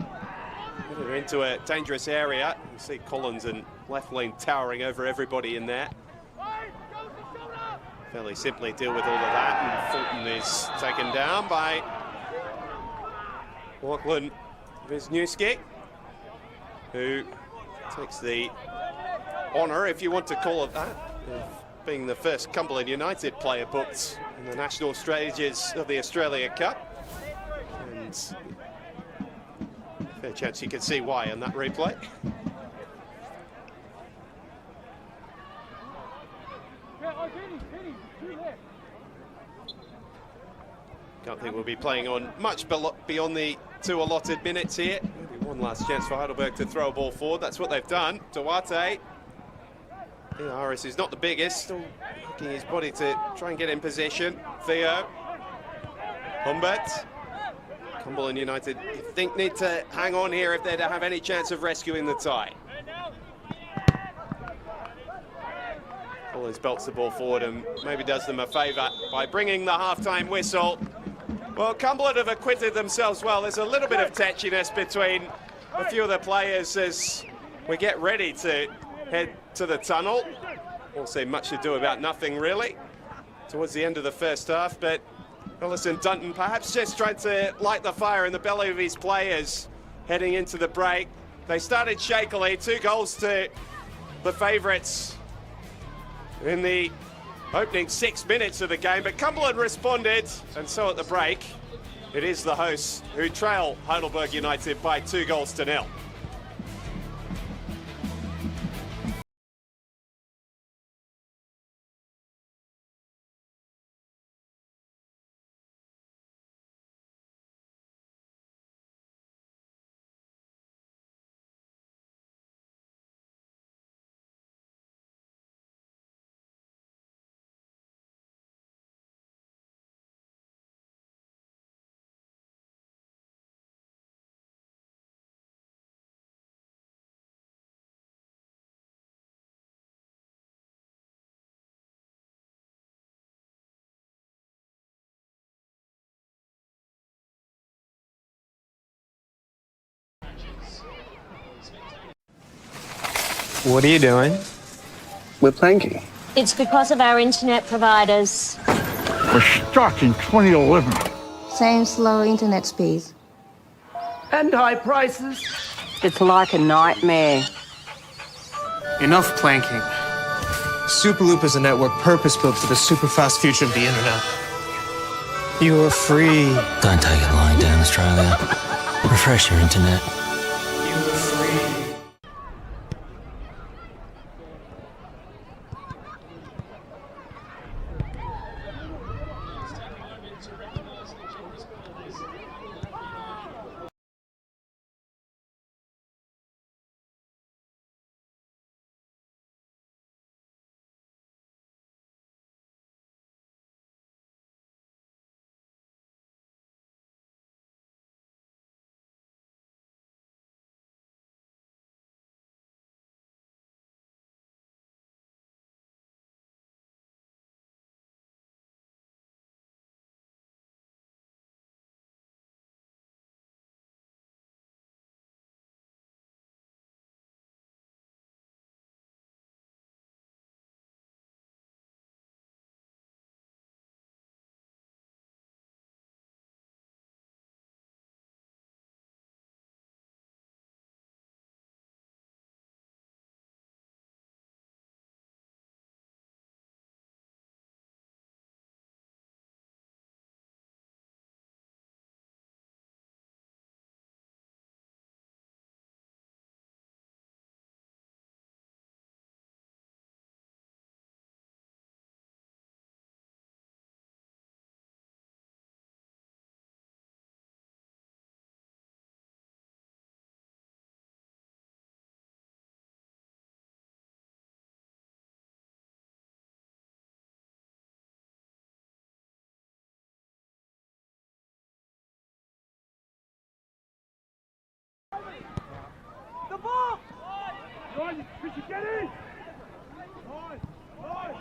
They're into a dangerous area. You see Collins and Leflin towering over everybody in there. Fairly simply deal with all of that, and Fulton is taken down by Lachlan Wisniewski, who takes the honour, if you want to call it that, of being the first Cumberland United player booked in the national stages of the Australia Cup. And fair chance you can see why on that replay. Can't think we'll be playing on much beyond the 2 allotted minutes here. Maybe one last chance for Heidelberg to throw a ball forward. That's what they've done. Duarte. Harris is not the biggest, still working his body to try and get in position. Theo. Humbert. Cumberland United, you think, need to hang on here if they're to have any chance of rescuing the tie. Collins belts the ball forward and maybe does them a favour by bringing the half-time whistle. Well, Cumberland have acquitted themselves well. There's a little bit of tetchiness between a few of the players as we get ready to head to the tunnel. Won't say much to do about nothing, really, towards the end of the first half, but Ellison Dunton perhaps just tried to light the fire in the belly of his players heading into the break. They started shakily, 2 goals to the favourites in the opening 6 minutes of the game, but Cumberland responded, and so at the break, it is the hosts who trail Heidelberg United by 2 goals to 0. What are you doing? We're planking. It's because of our internet providers. We're stuck in 2011. Same slow internet speeds. And high prices. It's like a nightmare. Enough planking. Superloop is a network purpose-built for the super-fast future of the internet. You are free. Don't take it lying down, Australia. Refresh your internet. on, Richard, get in! Nice, nice.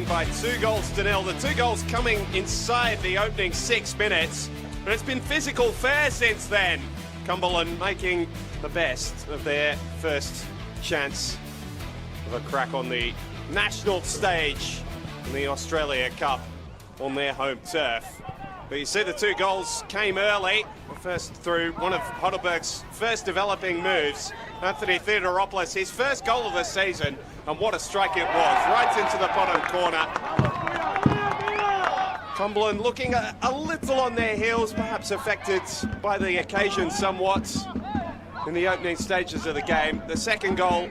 By 2-0. The 2 goals coming inside the opening 6 minutes, but it's been physical fare since then. Cumberland making the best of their first chance of a crack on the national stage in the Australia Cup on their home turf. But you see the 2 goals came early, first through one of Heidelberg's first developing moves. Anthony Theodoropoulos, his first goal of the season, and what a strike it was, right into the bottom corner. Cumberland looking a little on their heels, perhaps affected by the occasion somewhat in the opening stages of the game. The second goal,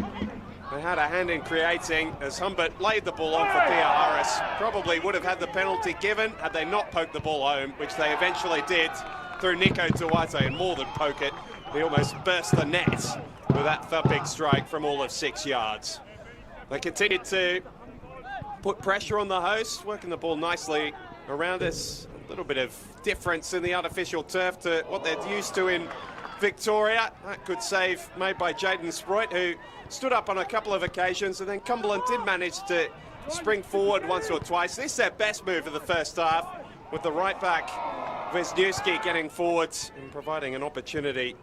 they had a hand in creating as Humbert laid the ball on for Pia Harris. Probably would have had the penalty given had they not poked the ball home, which they eventually did through Nico Tuate, and more than poke it, he almost burst the net with that thumping strike from all of 6 yards. They continued to put pressure on the hosts, working the ball nicely around us. A little bit of difference in the artificial turf to what they're used to in Victoria. That good save made by Jaden Sproit, who stood up on a couple of occasions, and then Cumberland did manage to spring forward once or twice. This is their best move of the first half, with the right back Wisniewski getting forward and providing an opportunity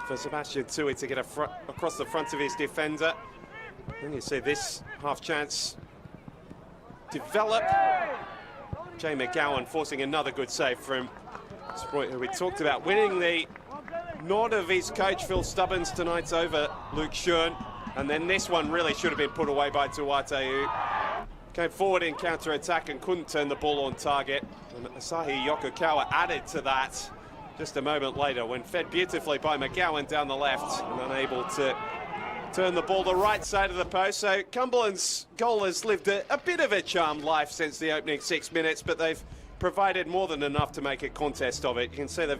for Sebastian Tui to get across the front of his defender. And you see this half chance develop. Jay McGowan forcing another good save from Sproit, who we talked about winning the nod of his coach Phil Stubbins tonight over Luke Schoen. And then this one really should have been put away by Tuate, who came forward in counter-attack and couldn't turn the ball on target. And Asahi Yokokawa added to that just a moment later when fed beautifully by McGowan down the left and unable to turn the ball the right side of the post. So Cumberland's goal has lived a bit of a charmed life since the opening 6 minutes, but they've provided more than enough to make a contest of it. You can see they've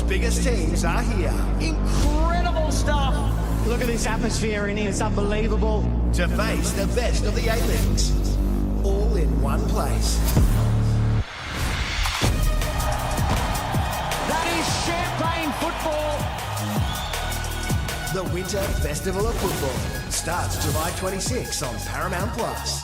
biggest teams are here. Incredible stuff. Look at this atmosphere in here. It's unbelievable. To face the best of the A-Leagues. All in one place. That is champagne football. The Winter Festival of Football starts July 26 on Paramount Plus.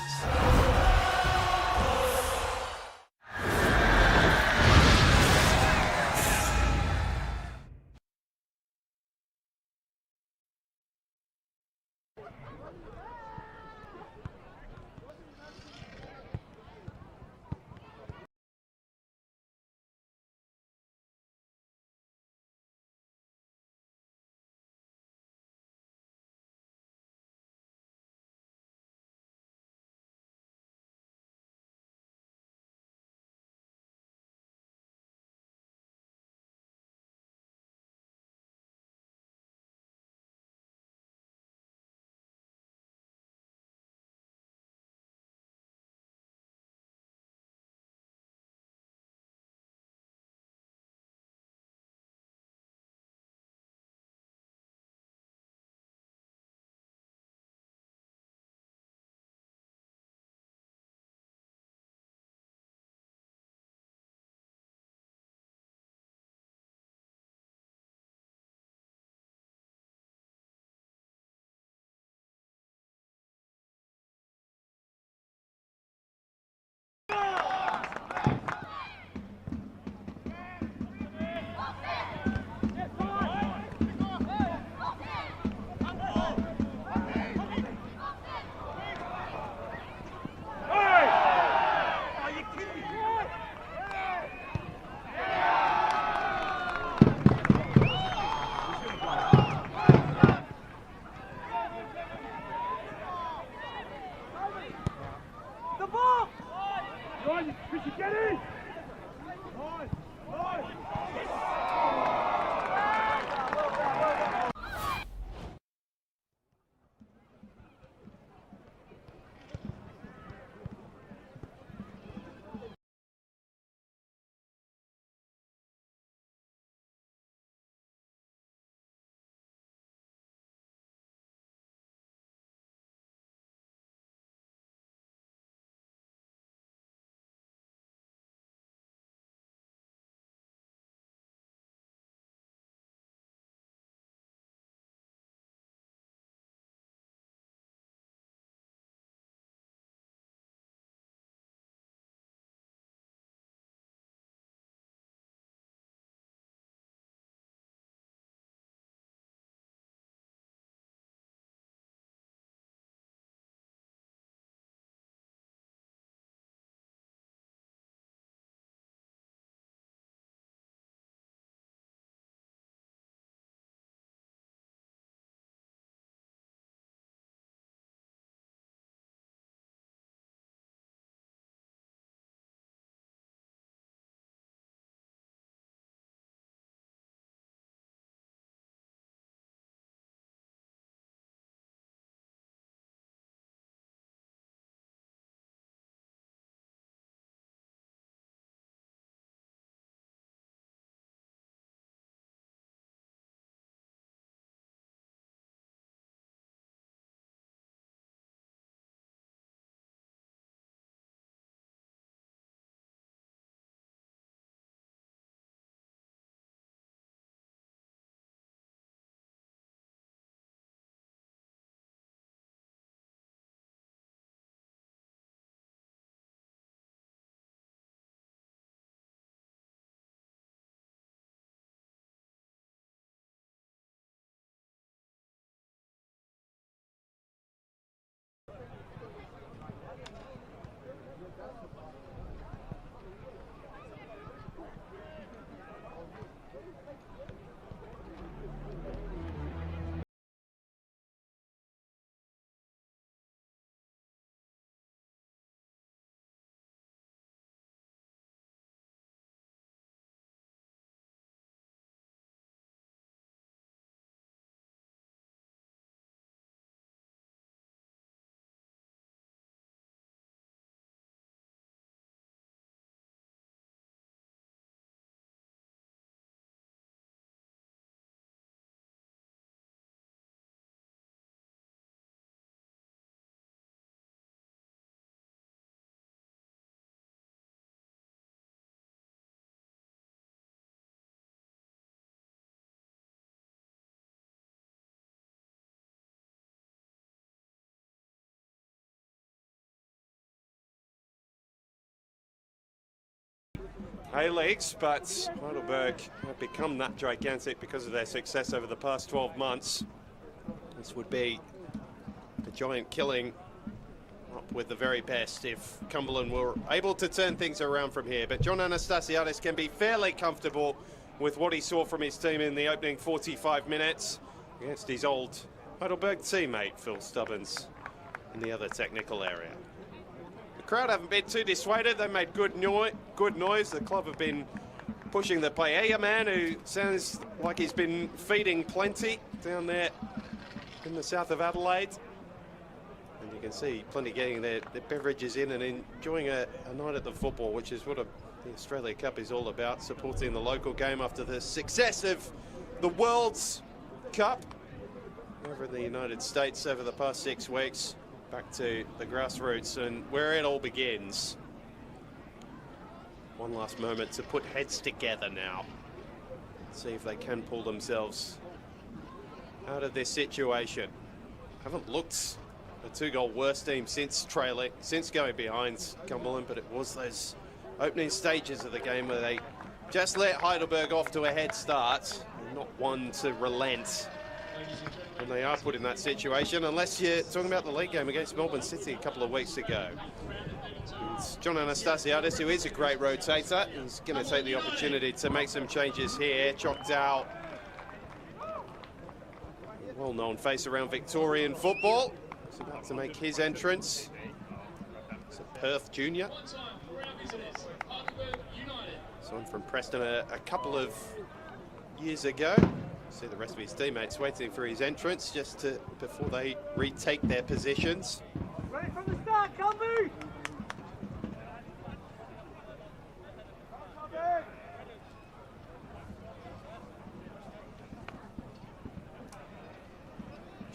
A-Leagues, but Heidelberg have become that gigantic because of their success over the past 12 months. This would be a giant killing up with the very best if Cumberland were able to turn things around from here. But John Anastasiadis can be fairly comfortable with what he saw from his team in the opening 45 minutes against his old Heidelberg teammate, Phil Stubbins, in the other technical area. The crowd haven't been too dissuaded. They made good noise. The club have been pushing the paella man, who sounds like he's been feeding plenty down there in the south of Adelaide. And you can see plenty getting their beverages in and enjoying a night at the football, which is what the Australia Cup is all about, supporting the local game after the success of the World's Cup over in the United States over the past 6 weeks. Back to the grassroots and where it all begins. One last moment to put heads together now. See if they can pull themselves out of this situation. Haven't looked a 2-goal worst team since going behind Cumberland, but it was those opening stages of the game where they just let Heidelberg off to a head start, and not one to relent. And they are put in that situation, unless you're talking about the league game against Melbourne City a couple of weeks ago. It's John Anastasiadis, who is a great rotator. He's going to take the opportunity to make some changes here. Chocked out, well-known face around Victorian football. He's about to make his entrance. It's a Perth junior. Someone from Preston a couple of years ago. See the rest of his teammates waiting for his entrance just before they retake their positions. Ready from the start, Cumby!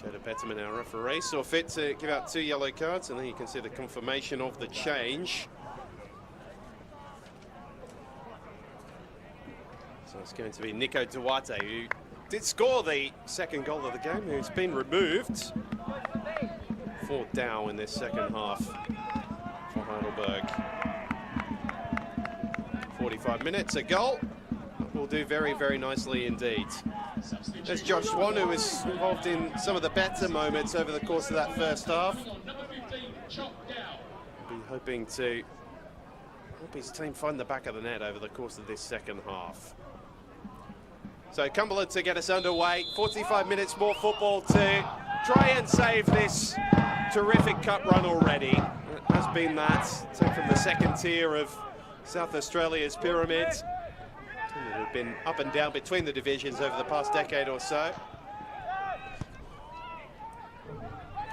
Jada Betterman, our referee, saw fit to give out 2 yellow cards, and then you can see the confirmation of the change. So it's going to be Nico Duarte, who did score the second goal of the game, who's been removed for Dow in this second half for Heidelberg. 45 minutes, a goal. Will do very, very nicely indeed. There's Josh Swan, who was involved in some of the better moments over the course of that first half. Be hoping to help his team find the back of the net over the course of this second half. So Cumberland to get us underway. 45 minutes more football to try and save this terrific cup run already. It has been that. Take from the second tier of South Australia's pyramid. We've been up and down between the divisions over the past decade or so.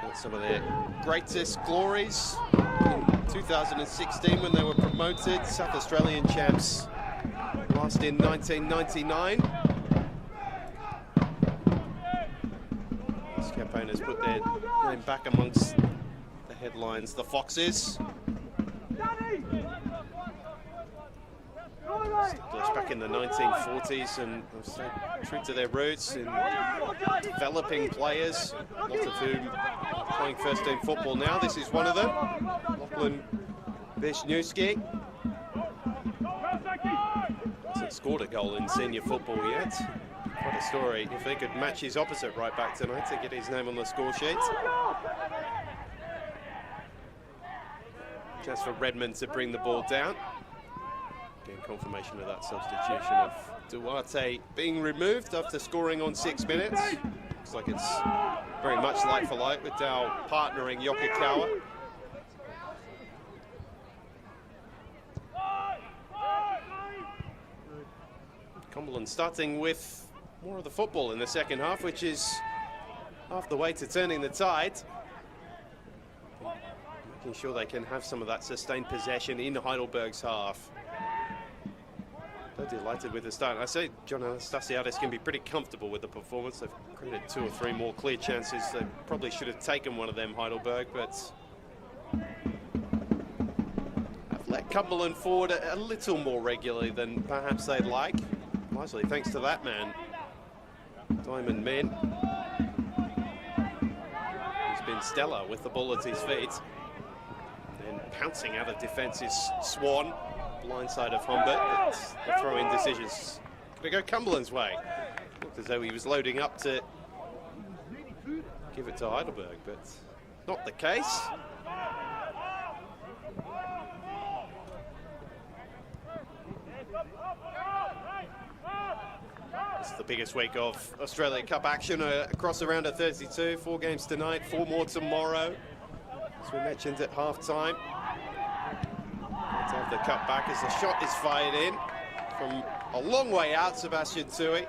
Got some of their greatest glories in 2016 when they were promoted. South Australian champs last in 1999. These campaigners put their name back amongst the headlines. The Foxes. Established back in the 1940s and have stayed true to their roots in developing players, lots of whom are playing first-team football now. This is one of them, Lachlan Wisniewski. Hasn't scored a goal in senior football yet. Quite a story if he could match his opposite right back tonight to get his name on the score sheet. Just for Redmond to bring the ball down. Again, confirmation of that substitution of Duarte being removed after scoring on 6 minutes. Looks like it's very much like for like with Dow partnering Yokokawa. Cumberland starting with more of the football in the second half, which is half the way to turning the tide. Making sure they can have some of that sustained possession in Heidelberg's half. They're delighted with the start. I say John Anastasiadis can be pretty comfortable with the performance. They've created 2 or 3 more clear chances. They probably should have taken one of them, Heidelberg, but have let Cumberland forward a little more regularly than perhaps they'd like. Largely thanks to that man, Diamond Min. He's been stellar with the ball at his feet. Then pouncing out of defence is Swan. blind side of Humbert, but the throw-in decisions going to go Cumberland's way. Looked as though he was loading up to give it to Heidelberg, but not the case. It's the biggest week of Australia Cup action across the round of 32. 4 games tonight, 4 more tomorrow. As we mentioned at half-time. Let's have the cut back as the shot is fired in from a long way out, Sebastian Tui.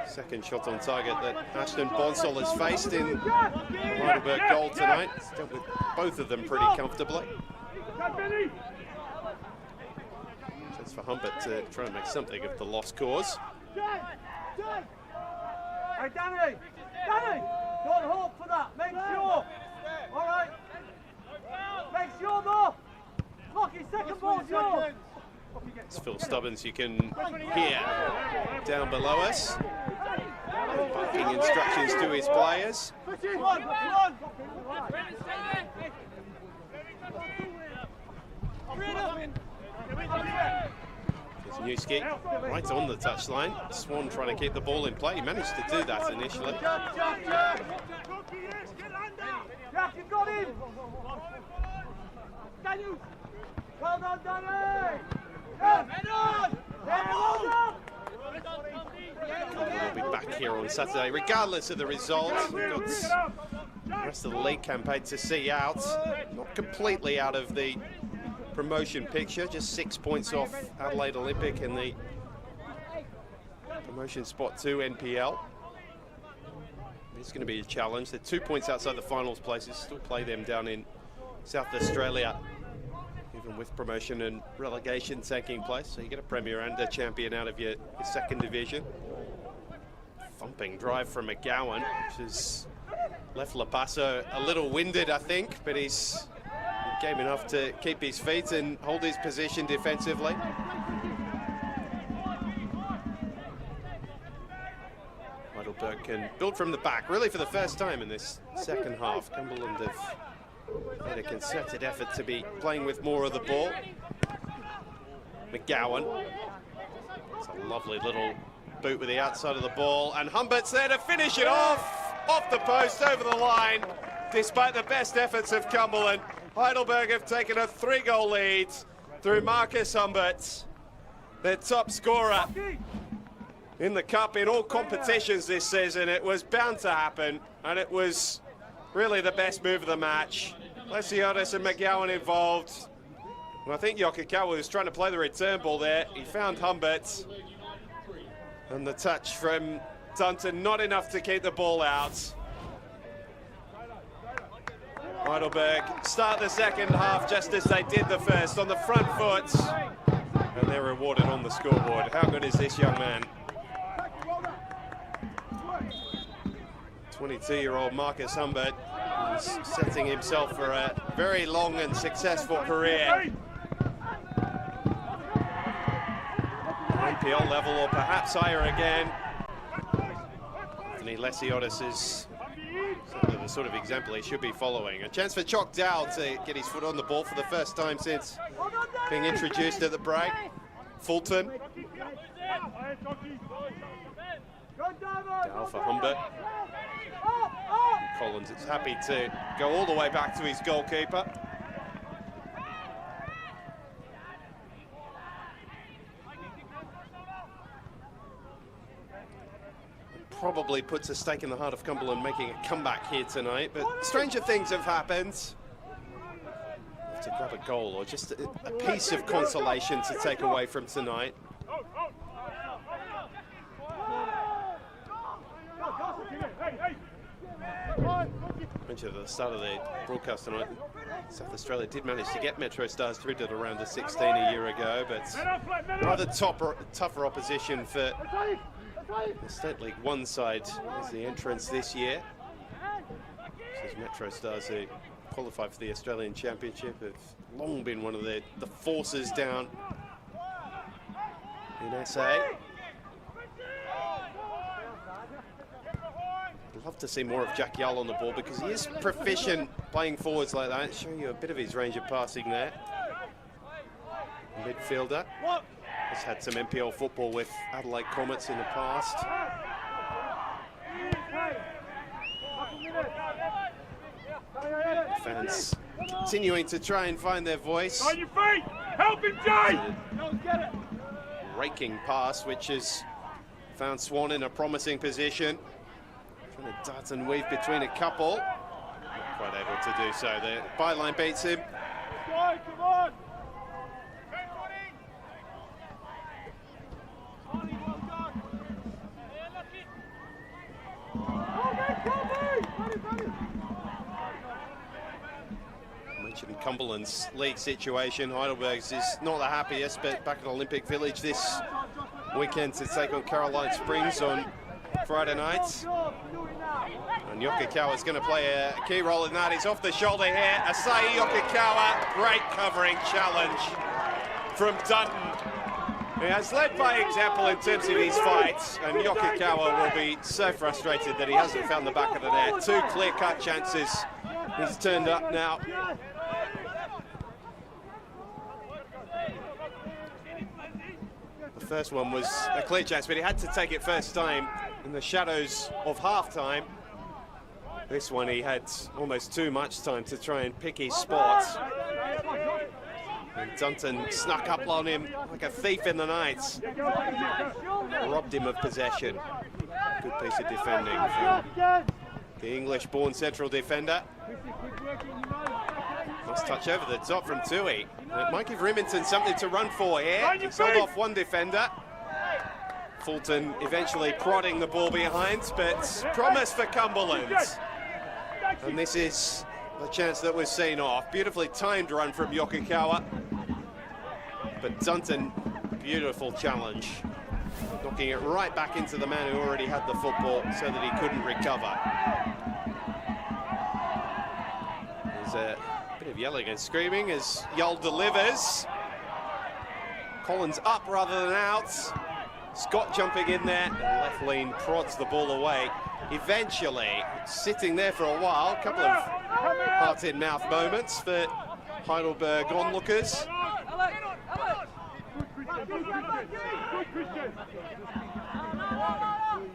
Second shot on target that Ashton Bonsall has faced in the Heidelberg goal tonight. He's dealt with both of them pretty comfortably. Chance for Humbert to try and make something of the lost cause. Hey, Danny! Danny! Don't hope for that. Make sure. All right. Make sure, though. Look, his second ball's yours. It's Phil Stubbins, you can hear down below us. Barking instructions to his players. Newski right on the touchline. Swan trying to keep the ball in play. He managed to do that initially. Jack, you've got him! Daniel! Well done, Danny! We'll be back here on Saturday, regardless of the result. We've got the rest of the league campaign to see out. Not completely out of the promotion picture, just 6 points off Adelaide Olympic in the promotion spot 2 NPL. It's going to be a challenge. They're 2 points outside the finals places. Still play them down in South Australia, even with promotion and relegation taking place. So you get a premier and a champion out of your second division. Thumping drive from McGowan, which has left Lapasso a little winded, I think, but he's game enough to keep his feet and hold his position defensively. Heidelberg can build from the back, really for the first time in this second half. Cumberland have made a concerted effort to be playing with more of the ball. McGowan. It's a lovely little boot with the outside of the ball, and Humbert's there to finish it off the post, over the line. Despite the best efforts of Cumberland, Heidelberg have taken a 3-goal lead through Marcus Humbert, their top scorer in the Cup in all competitions this season. It was bound to happen, and it was really the best move of the match. Lesiotis and McGowan involved. And I think Yokokawa was trying to play the return ball there. He found Humbert. And the touch from Dunton, not enough to keep the ball out. Heidelberg start the second half just as they did the first, on the front foot, and they're rewarded on the scoreboard. How good is this young man? 22-year-old Marcus Humbert is setting himself for a very long and successful career. NPL level or perhaps higher again. Anthony Lesiotis is the sort of example he should be following. A chance for Chock Dow to get his foot on the ball for the first time since being introduced at the break. Fulton. Dow for Humbert. Collins is happy to go all the way back to his goalkeeper. Probably puts a stake in the heart of Cumberland making a comeback here tonight, but stranger things have happened. Have to grab a goal or just a piece of consolation to take away from tonight. Mentioned at the start of the broadcast tonight, South Australia did manage to get Metro Stars through to the round of 16 a year ago, but rather tougher opposition for the State League 1 side is the entrance this year. This is Metro Stars, who qualified for the Australian Championship, have long been one of the forces down in SA. I'd love to see more of Jack Yull on the ball because he is proficient playing forwards like that, showing you a bit of his range of passing there. midfielder. Has had some NPL football with Adelaide Comets in the past. Fans continuing to try and find their voice. On your feet! Help him, Jay! Raking pass, which has found Swan in a promising position. Trying to dart and weave between a couple. Not quite able to do so. The byline beats him. Come on! Mentioned Cumberland's league situation. Heidelberg's is not the happiest, but back at Olympic Village this weekend to take on Caroline Springs on Friday night. And Yokokawa is going to play a key role in that. He's off the shoulder here. Asai Yokokawa, great covering challenge from Dunton. He has led by example in terms of his fights, and Yokokawa will be so frustrated that he hasn't found the back of the net. Two clear-cut chances. He's turned up now. The first one was a clear chance, but he had to take it first time in the shadows of half-time. This one he had almost too much time to try and pick his spot. And Dunton snuck up on him like a thief in the night. Robbed him of possession. Good piece of defending from the English-born central defender. Nice touch over the top from Tui. It might give Remington something to run for here. He's held off one defender. Fulton eventually prodding the ball behind, but promise for Cumberland. And this is the chance that was seen off. Beautifully timed run from Yokokawa. But Dunton, beautiful challenge. Knocking it right back into the man who already had the football so that he couldn't recover. There's a bit of yelling and screaming as Yull delivers. Collins up rather than out. Scott jumping in there, and left lean prods the ball away. Eventually, sitting there for a while, a couple of heart-in-mouth moments for Heidelberg onlookers.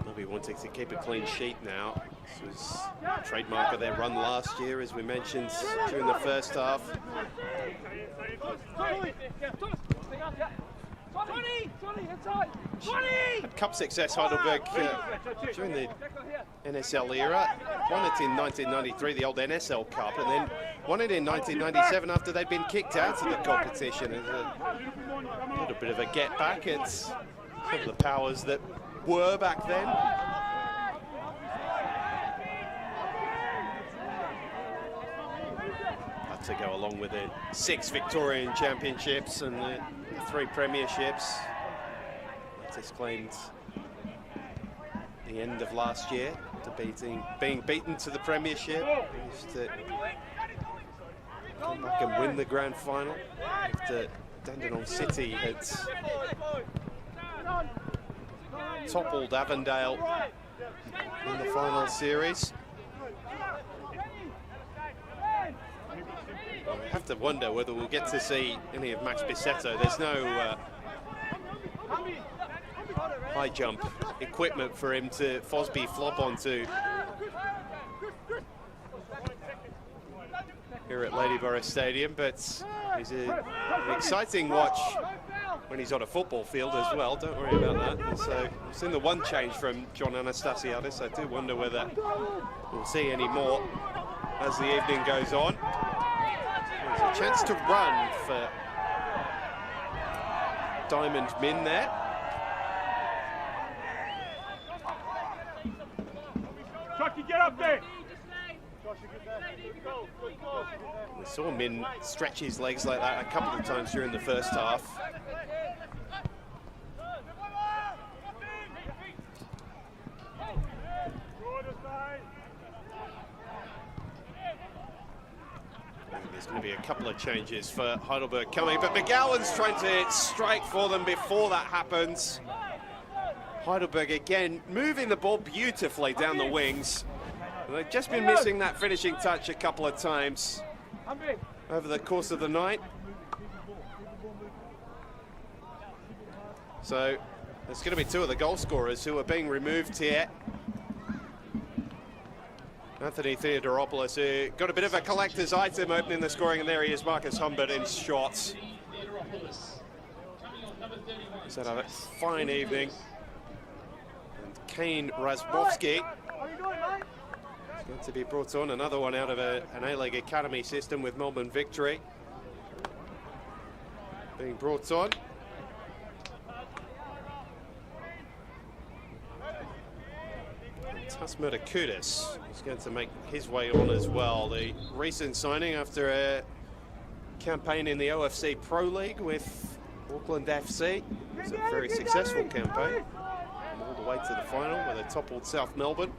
They'll be wanting to keep a clean sheet now. This was a trademark of their run last year, as we mentioned during the first half. Had cup success, Heidelberg, during the NSL era. Won it in 1993, the old NSL Cup, and then won it in 1997 after they'd been kicked out of the competition. As a little bit of a get back at some of the powers that were back then. Had to go along with the 6 Victorian Championships and the 3 Premierships. This claimed the end of last year to being beaten to the Premiership. Managed to come back and win the grand final after Dandenong City had toppled Avondale in the final series. I have to wonder whether we'll get to see any of Max Bissetto. There's no high jump equipment for him to Fosby flop onto here at Ladyborough Stadium, but he's an exciting watch when he's on a football field as well. Don't worry about that. And so we've seen the one change from John Anastasiadis. I do wonder whether we'll see any more as the evening goes on. There's a chance to run for Diamond Min there. Chucky, get up there! We saw Min stretch his legs like that a couple of times during the first half. There's going to be a couple of changes for Heidelberg coming, but McGowan's trying to strike for them before that happens. Heidelberg again moving the ball beautifully down the wings. And they've just been missing that finishing touch a couple of times over the course of the night. So there's going to be two of the goal scorers who are being removed here. Anthony Theodoropoulos, who got a bit of a collector's item opening the scoring, and there he is, Marcus Humbert in shots. He's had a fine evening. And Kane Razmovsky is going to be brought on, another one out of an A-League Academy system with Melbourne Victory. Being brought on. Tas Murtakudis is going to make his way on as well. The recent signing after a campaign in the OFC Pro League with Auckland FC. It was a very successful campaign. All the way to the final where they toppled South Melbourne.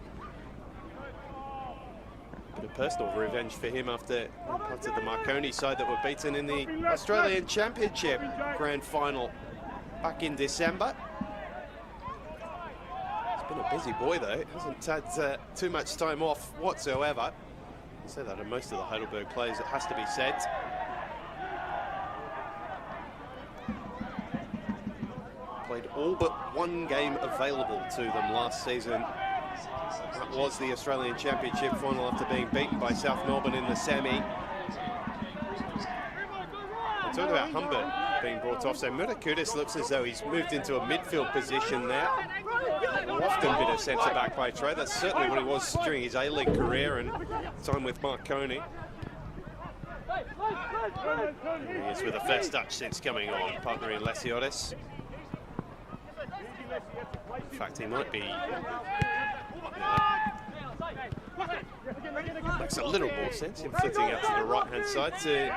A bit of personal revenge for him after part of the Marconi side that were beaten in the Australian Championship Grand Final back in December. Been a busy boy though, hasn't had too much time off whatsoever. I say that of most of the Heidelberg players, it has to be said. Played all but one game available to them last season. That was the Australian Championship final after being beaten by South Melbourne in the semi. I'm talking about Humbert being brought off, so Murtakudis looks as though he's moved into a midfield position there. Often been a centre-back by trade. That's certainly what he was during his A-League career and time with Marconi. He is with the first touch since coming on, partnering Lesiotis. In fact, he might be... makes a little more sense, him flitting out to the right-hand side to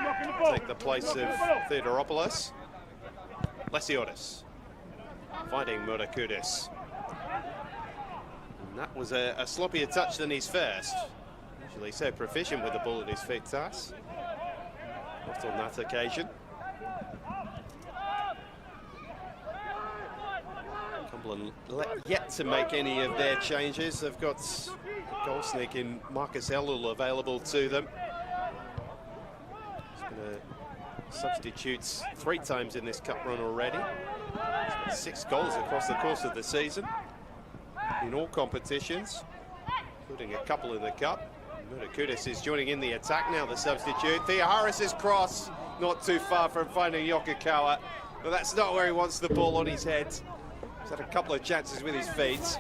take the place of Theodoropoulos. Lesiotis fighting Murtakudis. And that was a sloppier touch than his first. Usually so proficient with the ball at his feet, Tas. Not on that occasion. Cumberland yet to make any of their changes. They've got a goal sneak in Marcus Ellul available to them. He's going to substitutes 3 times in this cup run already. He's got 6 goals across the course of the season in all competitions, including a couple in the cup. Murtakudis is joining in the attack now, the substitute. Theoharis' cross, not too far from finding Yokokawa, but that's not where he wants the ball on his head. He's had a couple of chances with his feet,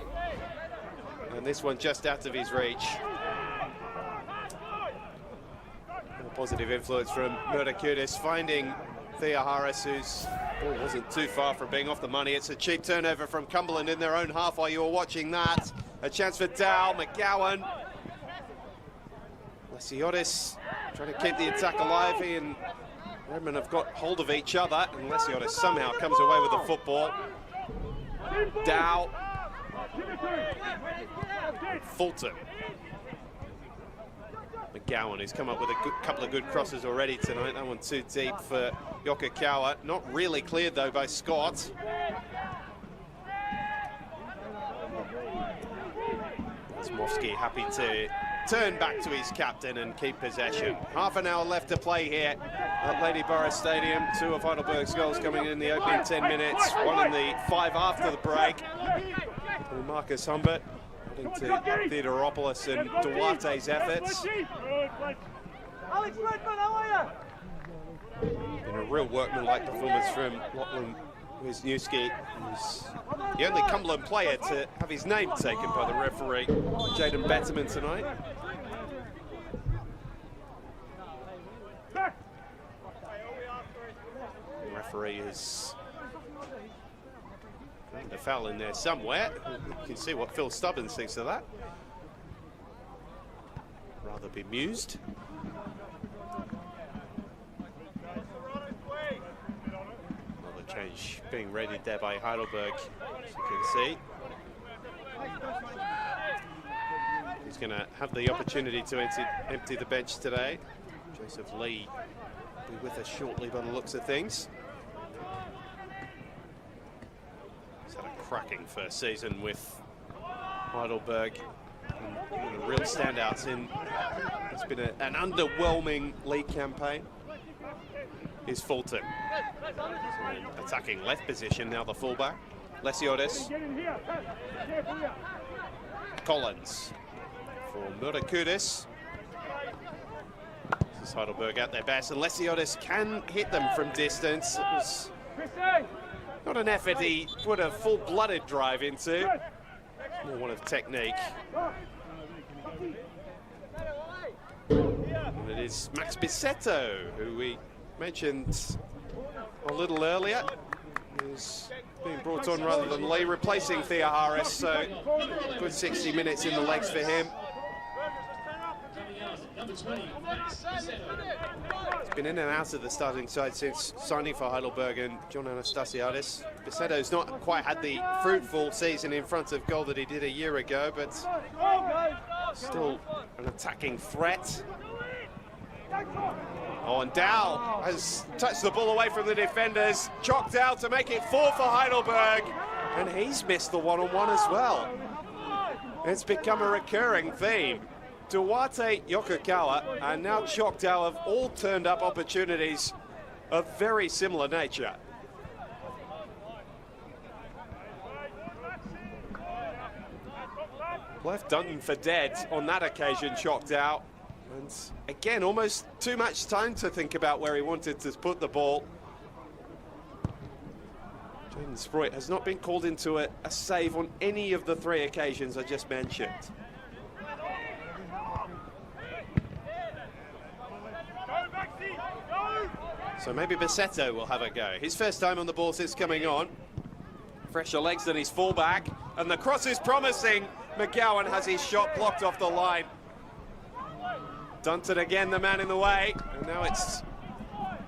and this one just out of his reach. A positive influence from Murtakudis, finding Theoharis, whose ball wasn't too far from being off the money. It's a cheap turnover from Cumberland in their own half while you were watching that. A chance for Dow, McGowan. Lesiotis trying to keep the attack alive. He and Redmond have got hold of each other, and Lesiotis somehow comes away with the football. Dow. Fulton. McGowan, who's come up with a couple of good crosses already tonight. That one too deep for Yokokawa. Not really cleared though by Scott. Razmovsky happy to turn back to his captain and keep possession. Half an hour left to play here at Lady Borough Stadium. 2 of Heidelberg's goals coming in the opening 10 minutes. 1 in the 5 after the break. And Marcus Humbert adding to Theodoropoulos and Duarte's efforts. Alex Redmond, how are you? Been a real workmanlike performance from Lachlan Wisniewski, who's the only Cumberland player to have his name taken by the referee, Jaden Betterman, tonight. The referee is found a foul in there somewhere. You can see what Phil Stubbins thinks of that. Rather bemused. Change being readied there by Heidelberg, as you can see. He's going to have the opportunity to empty the bench today. Joseph Lee will be with us shortly by the looks of things. He's had a cracking first season with Heidelberg. And the real standouts in, it's been an underwhelming league campaign. is Fulton. Attacking left position now, the fullback. Lesiotis. Collins for Murakudis. This is Heidelberg at their best, and Lesiotis can hit them from distance. It was not an effort he put a full-blooded drive into. More one of technique. And it is Max Bisetto, who we mentioned a little earlier, who's being brought on rather than Lee, replacing Thea Harris, so good 60 minutes in the legs for him. He's been in and out of the starting side since signing for Heidelberg and John Anastasiadis. Bisetto's not quite had the fruitful season in front of goal that he did a year ago, but still an attacking threat. Oh, and Dow has touched the ball away from the defenders, chopped out to make it 4 for Heidelberg, and he's missed the one-on-one as well. It's become a recurring theme. Duarte, Yokokawa, and now Choctaw have all turned up opportunities of very similar nature. Left Dutton for dead on that occasion, Choctaw. And again, almost too much time to think about where he wanted to put the ball. Jaden Sproit has not been called into a save on any of the 3 occasions I just mentioned. So maybe Bisetto will have a go. His first time on the ball since coming on. Fresher legs than his fullback. And the cross is promising. McGowan has his shot blocked off the line. Dunton again, the man in the way. And now it's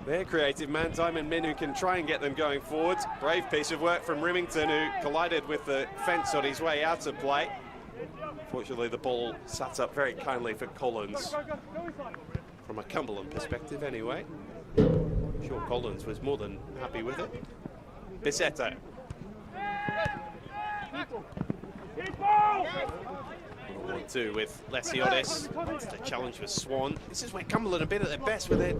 their creative man, Diamond Min, who can try and get them going forward. Brave piece of work from Remington, who collided with the fence on his way out of play. Fortunately, the ball sat up very kindly for Collins. From a Cumberland perspective, anyway. I'm sure Collins was more than happy with it. Bisetto. 1-2 with Lesiotis. The challenge for Swan. This is where Cumberland have been at their best with it.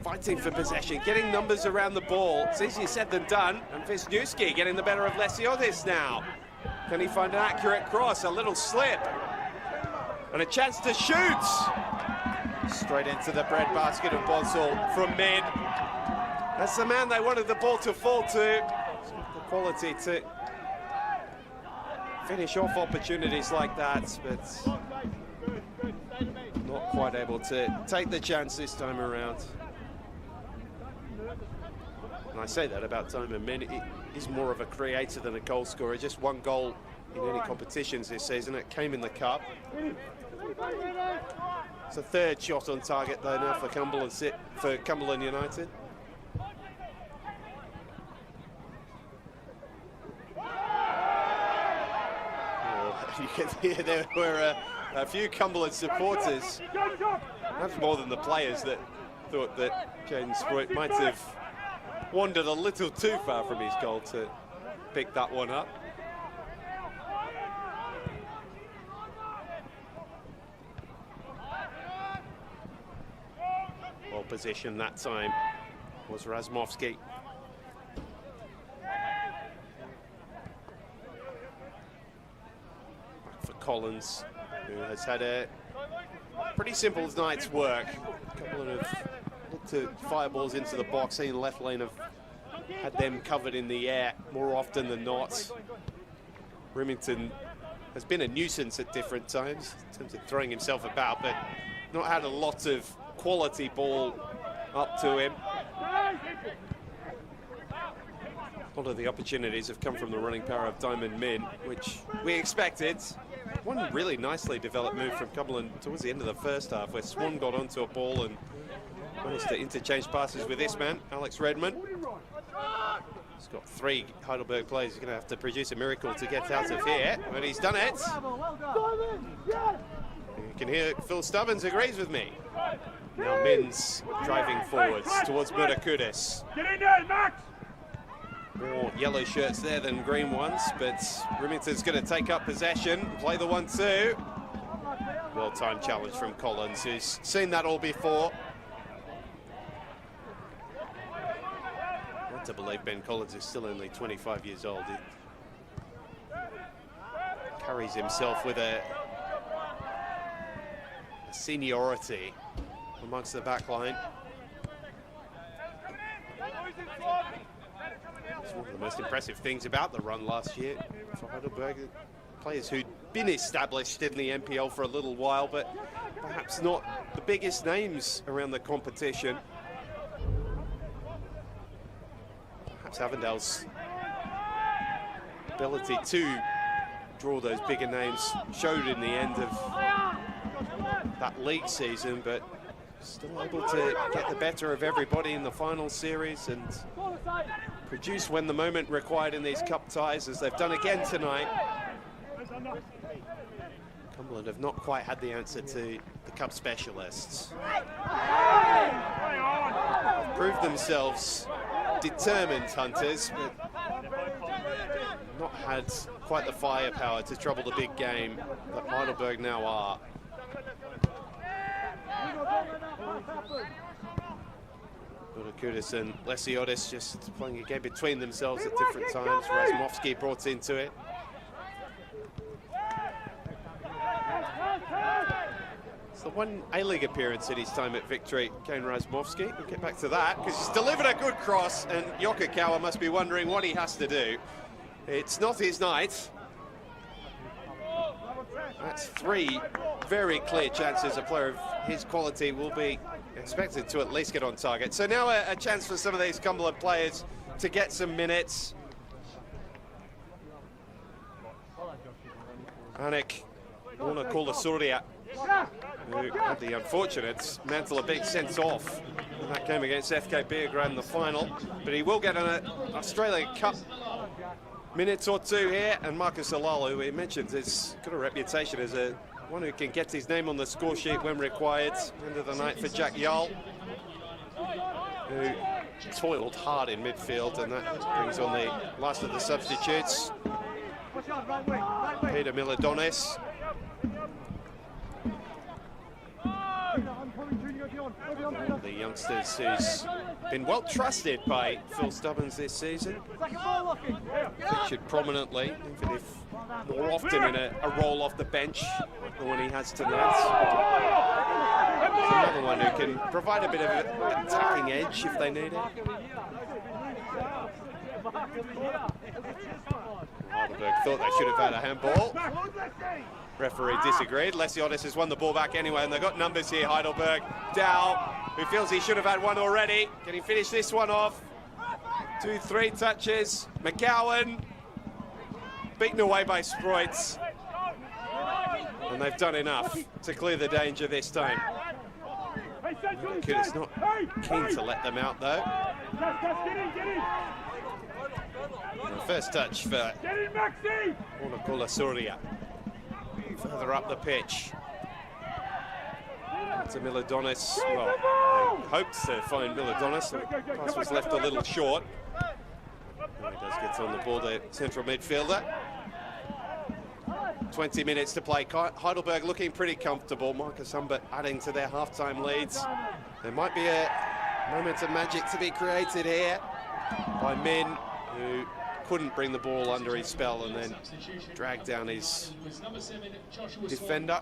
Fighting for possession, getting numbers around the ball. It's easier said than done. And Wisniewski getting the better of Lesiotis now. Can he find an accurate cross? A little slip. And a chance to shoot. Straight into the breadbasket of Bonsall from Min. That's the man they wanted the ball to fall to. The quality to finish off opportunities like that, but not quite able to take the chance this time around. And I say that about Diamond Min. He's more of a creator than a goal scorer. Just 1 goal in any competitions this season. It came in the cup. It's a 3rd shot on target though now for Cumberland United. You can hear there were a few Cumberland supporters, perhaps more than the players, that thought that Jaden Sproit might have wandered a little too far from his goal to pick that one up. Well positioned that time was Razmovsky. For Collins, who has had a pretty simple night's work. A couple of looked to fire balls into the box, in the left lane have had them covered in the air more often than not. Remington has been a nuisance at different times in terms of throwing himself about, but not had a lot of quality ball up to him. A lot of the opportunities have come from the running power of Diamond Min, which we expected. One really nicely developed move from Cumberland towards the end of the first half, where Swan got onto a ball and managed to interchange passes with this man, Alex Redmond. He's got 3 Heidelberg players. He's going to have to produce a miracle to get out of here, but he's done it. You can hear Phil Stubbins agrees with me. Now Min's driving forwards towards Murakudis. Get in there, Max! More yellow shirts there than green ones, but Remington's going to take up possession, play the 1-2. Well-timed challenge from Collins, who's seen that all before. Hard to believe Ben Collins is still only 25 years old. He carries himself with a seniority amongst the back line. It's one of the most impressive things about the run last year for Heidelberg. Players who'd been established in the NPL for a little while, but perhaps not the biggest names around the competition. Perhaps Avondale's ability to draw those bigger names showed in the end of that league season, but still able to get the better of everybody in the final series and produce when the moment required in these cup ties, as they've done again tonight. Cumberland have not quite had the answer to the cup specialists. They've proved themselves determined hunters, but not had quite the firepower to trouble the big game that Heidelberg now are. Kudus and Lesiotis just playing a game between themselves at different times. Razmovsky brought into it. It's the one A-League appearance in his time at Victory, Kane Razmovsky. We'll get back to that, because he's delivered a good cross, and Yokokawa must be wondering what he has to do. It's not his night. That's 3 very clear chances a player of his quality will be expected to at least get on target. So now a chance for some of these Cumberland players to get some minutes. Anik Warner-Kola-Surya, who had the unfortunate mantle of being sent off in that game against FK Beograd in the final, but he will get an Australian Cup minutes or two here. And Marcus Alal, who we mentioned, has got a reputation as one who can get his name on the score sheet when required. End of the night for Jack Jarl, who toiled hard in midfield, and that brings on the last of the substitutes. Peter Miladonis. One of the youngsters who's been well trusted by Phil Stubbins this season. Featured prominently, even if more often in a role off the bench than when he has tonight. He's another one who can provide a bit of an attacking edge if they need it. Heidelberg thought they should have had a handball. Referee disagreed. Lesiotis has won the ball back anyway, and they've got numbers here, Heidelberg. Dow, who feels he should have had one already. Can he finish this one off? 2-3 touches. McGowan, beaten away by Sproits. And they've done enough to clear the danger this time. Kudus not keen to let them out, though. And the first touch for Warner-Kola-Surya. Further up the pitch. To Miladonis. Well, they hoped to find Miladonis. The pass was left a little short. And he does get on the ball, the central midfielder. 20 minutes to play. Heidelberg looking pretty comfortable. Marcus Humbert adding to their half-time leads. There might be a moment of magic to be created here by Min, who couldn't bring the ball under his spell and then dragged down his defender.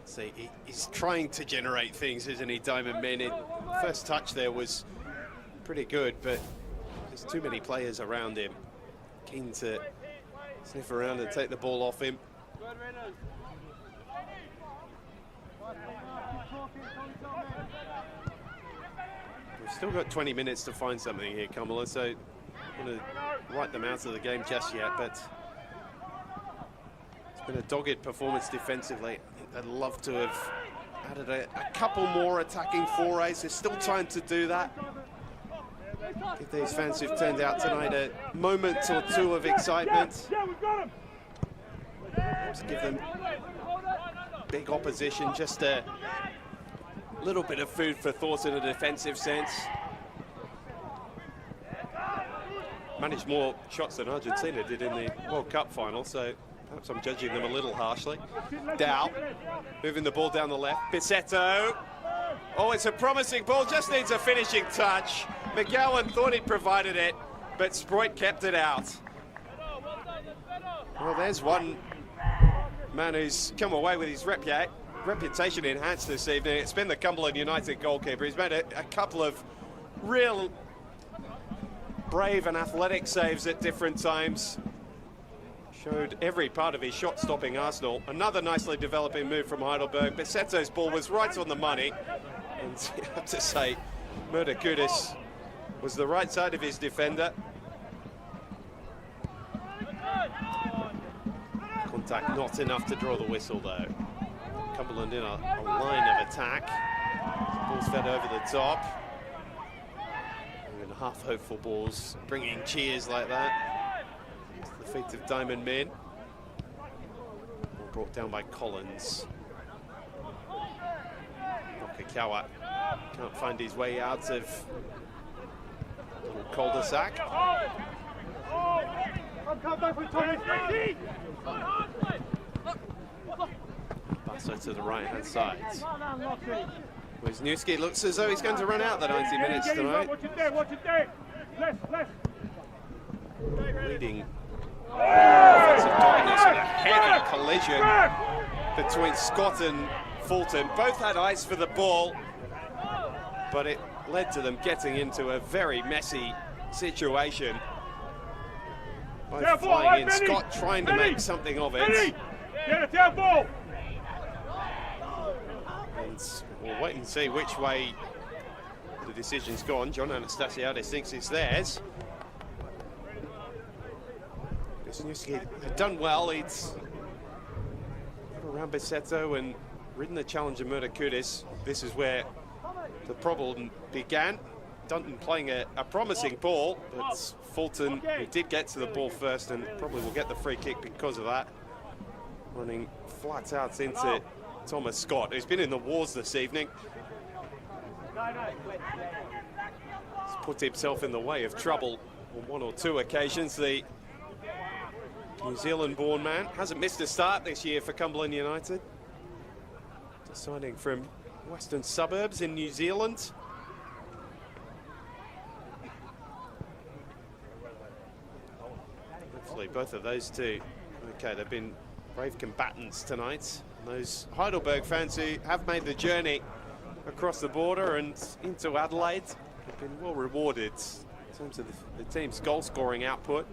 See, he's trying to generate things, isn't he, Diamond Min? First touch there was pretty good, but there's too many players around him. Keen to sniff around and take the ball off him. We've still got 20 minutes to find something here, Cumberland, so I'm going to write them out of the game just yet, but it's been a dogged performance defensively. I'd love to have added a couple more attacking forays. There's still time to do that. Give these fans who've turned out tonight a moment or two of excitement. Just give them big opposition, just a little bit of food for thought in a defensive sense. Managed more shots than Argentina did in the World Cup final, so Perhaps I'm judging them a little harshly. Dow, moving the ball down the left. Bisetto. Oh, it's a promising ball, just needs a finishing touch. McGowan thought he'd provided it, but Sproit kept it out. Well, there's one man who's come away with his reputation enhanced this evening. It's been the Cumberland United goalkeeper. He's made a couple of real brave and athletic saves at different times. Showed every part of his shot-stopping arsenal. Another nicely developing move from Heidelberg. Bisetto's ball was right on the money. And you have to say, Murder-Kudus was the right side of his defender. Contact not enough to draw the whistle, though. Cumberland in a line of attack. Ball's fed over the top. And half-hopeful balls bringing cheers like that. It's the feet of Diamond Men. Ball brought down by Collins. Okakawa can't find his way out of a little cul-de-sac. Basso to the right-hand side. Wisniewski looks as though he's going to run out the 90 minutes tonight. Leading offensive dominance and a heavy collision between Scott and Fulton. Both had eyes for the ball, but it led to them getting into a very messy situation. Both flying in, Scott trying to make something of it. And we'll wait and see which way the decision's gone. John Anastasiadis thinks it's theirs. Wisniewski had done well. He'd got around Bisetto and ridden the challenge of Murder-Kudus. This is where the problem began. Dunton playing a promising ball, but Fulton, who did get to the ball first and probably will get the free kick because of that, running flat out into Thomas Scott, who's been in the wars this evening. He's put himself in the way of trouble on one or two occasions. The New Zealand-born man hasn't missed a start this year for Cumberland United. Signing from western suburbs in New Zealand. Hopefully both of those two, okay, they've been brave combatants tonight. And those Heidelberg fans who have made the journey across the border and into Adelaide have been well rewarded in terms of the team's goal-scoring output.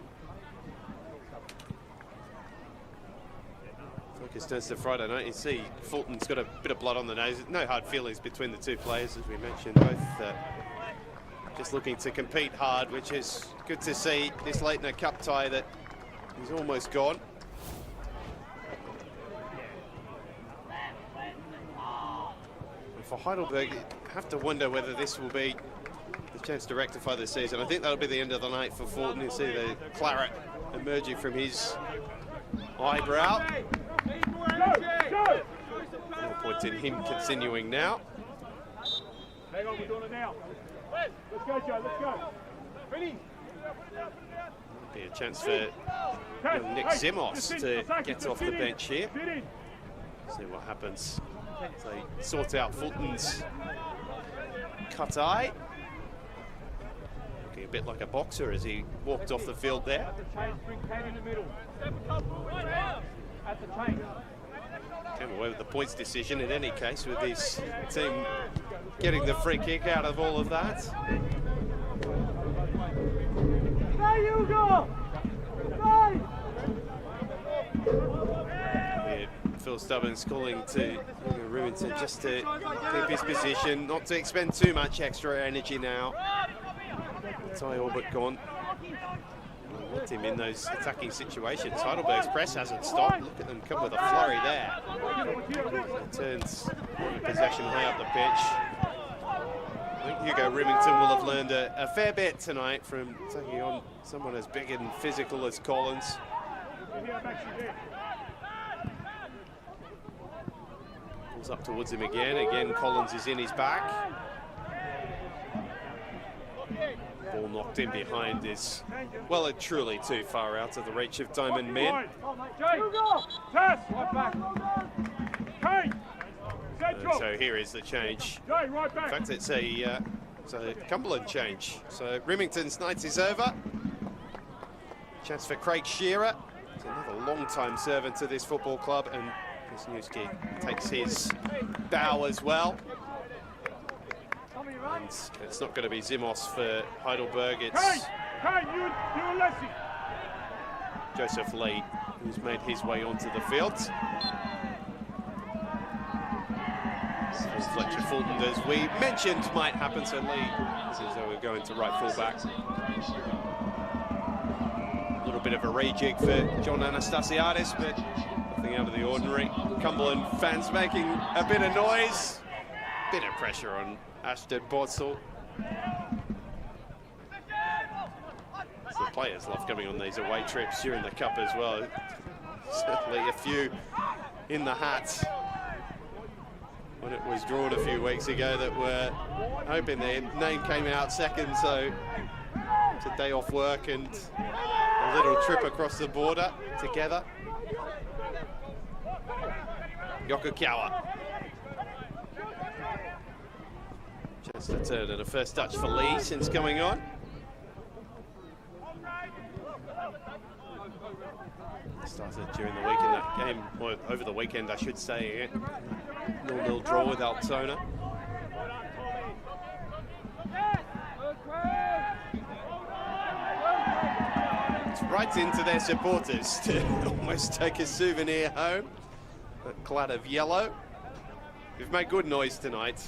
Focus turns to Friday night. You see Fulton's got a bit of blood on the nose. No hard feelings between the two players, as we mentioned. Both just looking to compete hard, which is good to see this late in a cup tie that is almost gone. And for Heidelberg, you have to wonder whether this will be the chance to rectify the season. I think that'll be the end of the night for Fulton. You see the claret emerging from his eyebrow. No point in him continuing now. Hang on, we're doing it now. Let's go, Joe, let's go. Ready? Be a chance for Nick Zimos to get off the bench here. See what happens as they sort out Fulton's cut eye. Looking a bit like a boxer as he walked off the field there. Came away with the points decision in any case, with his team getting the free kick out of all of that. There you go! Yeah, Phil Stubbins calling to Rewington just to keep his position, not to expend too much extra energy now. Tie all but gone. Want him in those attacking situations. Heidelberg's press hasn't stopped. Look at them come with a flurry there. Turns possession high up the pitch. I think Hugo Remington will have learned a fair bit tonight from taking on someone as big and physical as Collins. Pulls up towards him again. Again, Collins is in his back. Ball knocked in behind is well and truly too far out of the reach of Diamond Min. And so here is the change. In fact, it's a Cumberland change. So Remington's night is over. Chance for Craig Shearer. He's another long-time servant to this football club, and Wisniewski takes his bow as well. And it's not going to be Zimos for Heidelberg, it's Joseph Lee, who's made his way onto the field. As Fletcher Fulton, as we mentioned, might happen, so Lee, as though we're going to right full-back. A little bit of a rejig for John Anastasiadis, but nothing out of the ordinary. Cumberland fans making a bit of noise. Bit of pressure on Ashton Borsell. The players love coming on these away trips during the Cup as well. Certainly a few in the hat when it was drawn a few weeks ago that were hoping their name came out second, so it's a day off work and a little trip across the border together. Yokokawa. Just a turn and a first touch for Lee since coming on. Started during the week in that game, or over the weekend I should say, 0-0 draw with Altona. It's right into their supporters to almost take a souvenir home. A clad of yellow. We've made good noise tonight.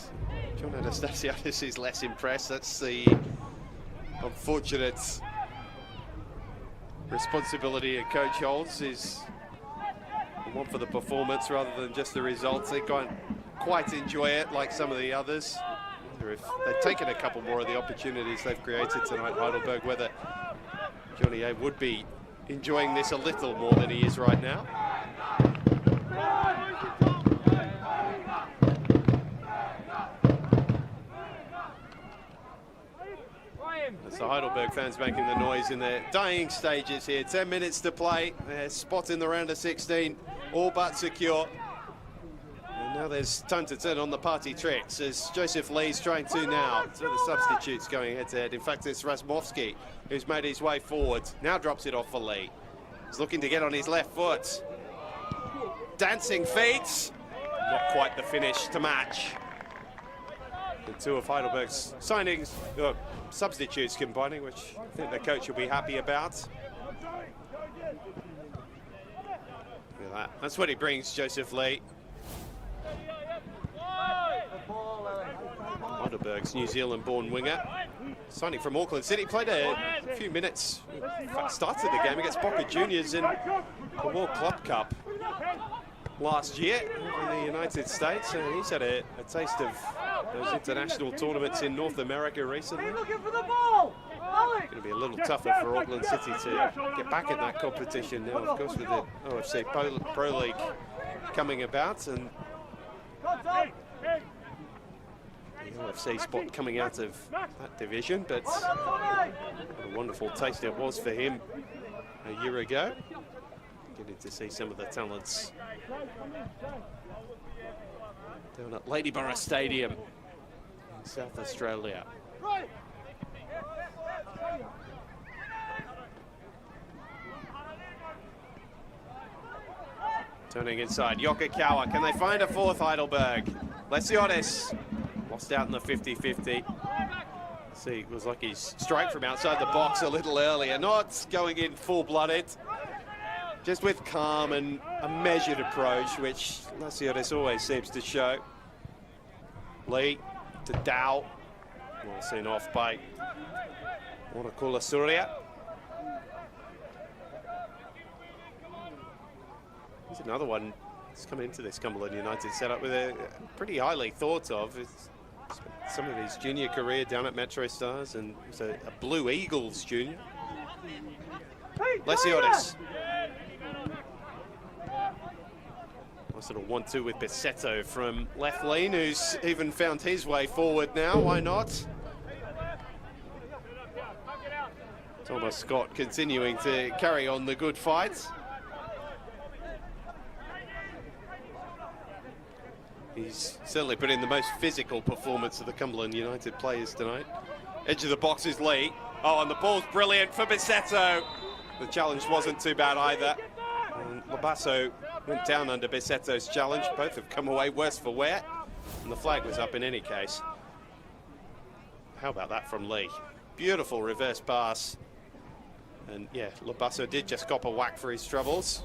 John Anastasiadis is less impressed. That's the unfortunate responsibility a coach holds, is one for the performance rather than just the results. They can't quite enjoy it like some of the others. I wonder if they'd taken a couple more of the opportunities they've created tonight, Heidelberg, whether Johnny A would be enjoying this a little more than he is right now. That's the Heidelberg fans making the noise in their dying stages here. 10 minutes to play. Their spot in the round of 16, all but secure. And now there's time to turn on the party tricks, as Joseph Lee's trying to now. So the substitutes going head-to-head. In fact, it's Rasmovsky who's made his way forward. Now drops it off for Lee. He's looking to get on his left foot. Dancing feet. Not quite the finish to match. The two of Heidelberg's signings, substitutes combining, which I think the coach will be happy about. Look at that. That's what he brings, Joseph Lee. Heidelberg's New Zealand-born winger. Signing from Auckland City, played a few minutes. In fact, started the game against Boca Juniors in the World Club Cup last year in the United States, and he's had a taste of those international tournaments in North America recently. It's going to be a little tougher for Auckland City to get back in that competition now, of course, with the OFC Pro League coming about, and the OFC spot coming out of that division. But what a wonderful taste it was for him a year ago. Getting to see some of the talents down at Ladyborough Stadium in South Australia. Turning inside, Yokokawa. Can they find a fourth, Heidelberg? Lesionis lost out in the 50-50. See, it was like his strike from outside the box a little earlier. Not going in full-blooded. Just with calm and a measured approach, which Lesionis always seems to show. Lee to Dow. Well seen off by Morakula Surya. Here's another one that's come into this Cumberland United setup with a pretty highly thought of. It's spent some of his junior career down at Metro Stars and was a Blue Eagles junior. Lesionis. Nice little 1-2 with Bissetto from left lane, who's even found his way forward now. Why not? Thomas Scott continuing to carry on the good fights. He's certainly put in the most physical performance of the Cumberland United players tonight. Edge of the box is Lee. Oh, and the ball's brilliant for Bisetto. The challenge wasn't too bad either. And Labasso went down under Bisetto's challenge. Both have come away worse for wear. And the flag was up in any case. How about that from Lee? Beautiful reverse pass. And yeah, Labasso did just cop a whack for his troubles.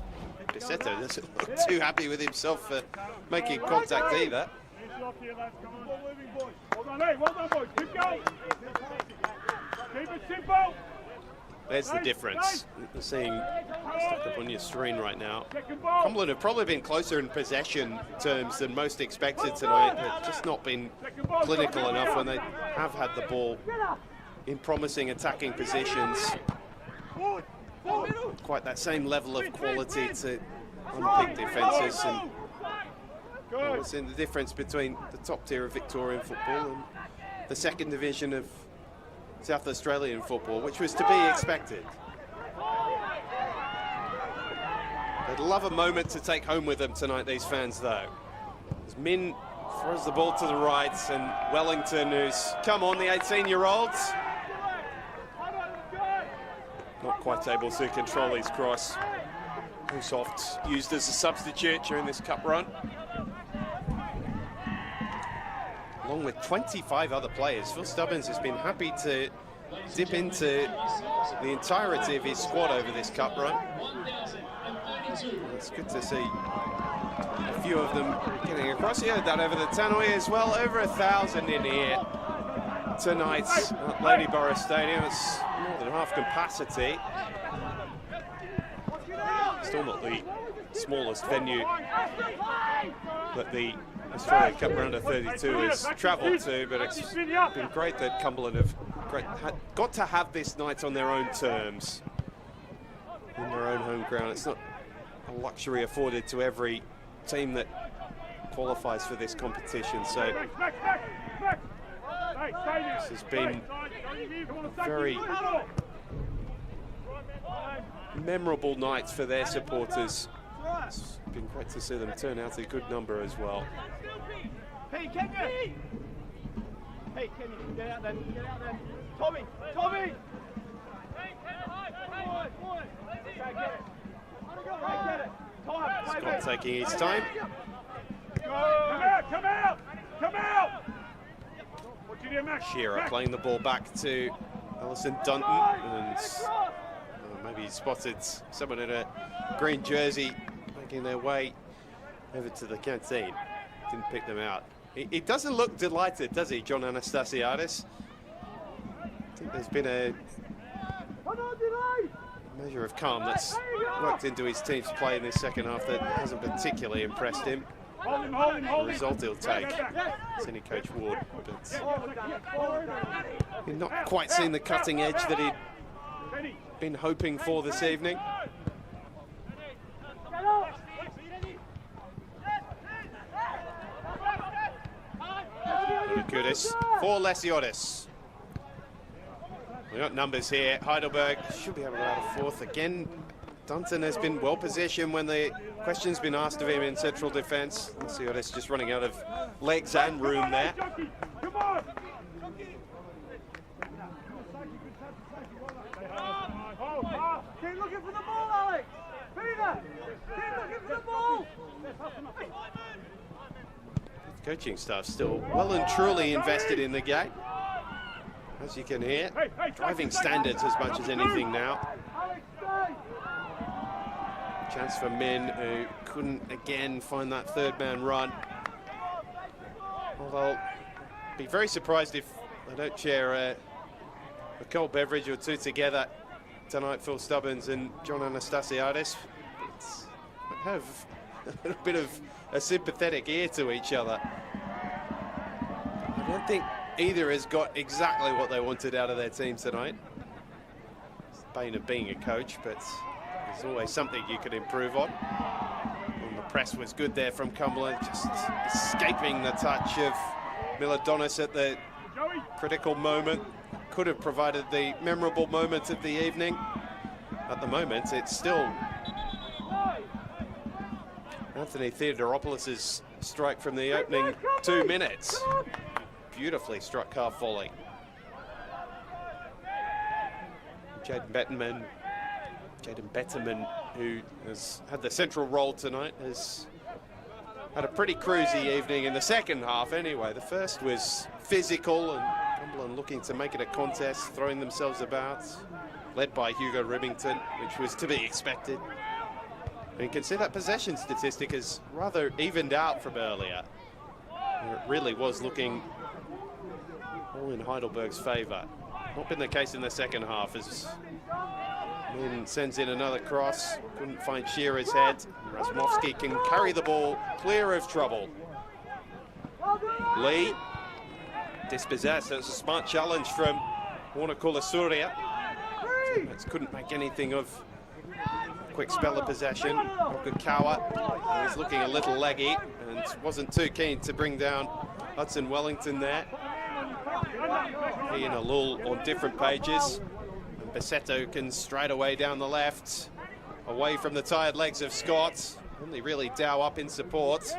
Bisetto doesn't look too happy with himself for making contact either. There's the difference. You're seeing stuck up on your screen right now. Cumberland have probably been closer in possession terms than most expected tonight. They've just not been clinical enough when they have had the ball in promising attacking positions. Quite that same level of quality to unpick defences, and we're seeing the difference between the top tier of Victorian football and the second division of South Australian football, which was to be expected. They'd love a moment to take home with them tonight, these fans, though. As Min throws the ball to the right, and Wellington, who's come on, the 18-year-olds, not quite able to control his cross. Soft used as a substitute during this cup run. Along with 25 other players, Phil Stubbins has been happy to dip into the entirety of his squad over this cup run. It's good to see a few of them getting across here. That over the tannoy as well. Over 1,000 in here tonight at Ladyborough Stadium. It's more than half capacity. Still not the smallest venue that the Australia Cup Round of 32 has travelled to, but it's been great that Cumberland have got to have this night on their own terms, in their own home ground. It's not a luxury afforded to every team that qualifies for this competition, so this has been a very memorable night for their supporters. It's been great to see them turn out a good number as well. Hey, Kenya! Hey, Kenya, get out then, get out then. Tommy! Tommy! Scott taking his time. Come out, come out, come out! Shearer playing the ball back to Alison Dunton, and maybe he spotted someone in a green jersey making their way over to the canteen. Didn't pick them out. He doesn't look delighted, does he, John Anastasiadis? I think there's been a measure of calm that's worked into his team's play in this second half that hasn't particularly impressed him. The result he'll take, Senior Coach Ward, but he's not quite seen the cutting edge that he'd been hoping for this evening. Goodis for Lesiotis. We got numbers here. Heidelberg should be able to add a fourth again. Dunton has been well positioned when the question's been asked of him in central defence. Lesiotis just running out of legs and room there. Keep looking for the ball, Alex! Peter! Keep looking for the ball! Coaching staff still well and truly invested in the game. As you can hear, driving standards as much as anything now. Chance for Min, who couldn't again find that third man run. Well, they'll be very surprised if they don't share a cold beverage or two together tonight, Phil Stubbins and John Anastasiadis. But have a little bit of a sympathetic ear to each other. I don't think either has got exactly what they wanted out of their team tonight. It's the bane of being a coach, but there's always something you can improve on. And the press was good there from Cumberland, just escaping the touch of Miladonis at the critical moment. could have provided the memorable moment of the evening. At the moment, it's still Anthony Theodoropoulos' strike from the opening 2 minutes. Beautifully struck half volley. Jaden Betterman, who has had the central role tonight, has had a pretty cruisy evening in the second half anyway. The first was physical and Cumberland looking to make it a contest, throwing themselves about, led by Hugo Ribbington, which was to be expected. And you can see that possession statistic is rather evened out from earlier, where it really was looking all in Heidelberg's favour. Not been the case in the second half, as Min sends in another cross, couldn't find Shearer's head. Razmovsky can carry the ball clear of trouble. Lee dispossessed. That's a smart challenge from Warner Kulasuria. Teammates couldn't make anything of a quick spell of possession. Okukawa was looking a little leggy and wasn't too keen to bring down Hudson Wellington there. He and Alul on different pages. And Bassetto can straight away down the left, away from the tired legs of Scott. Only really Dow up in support. He's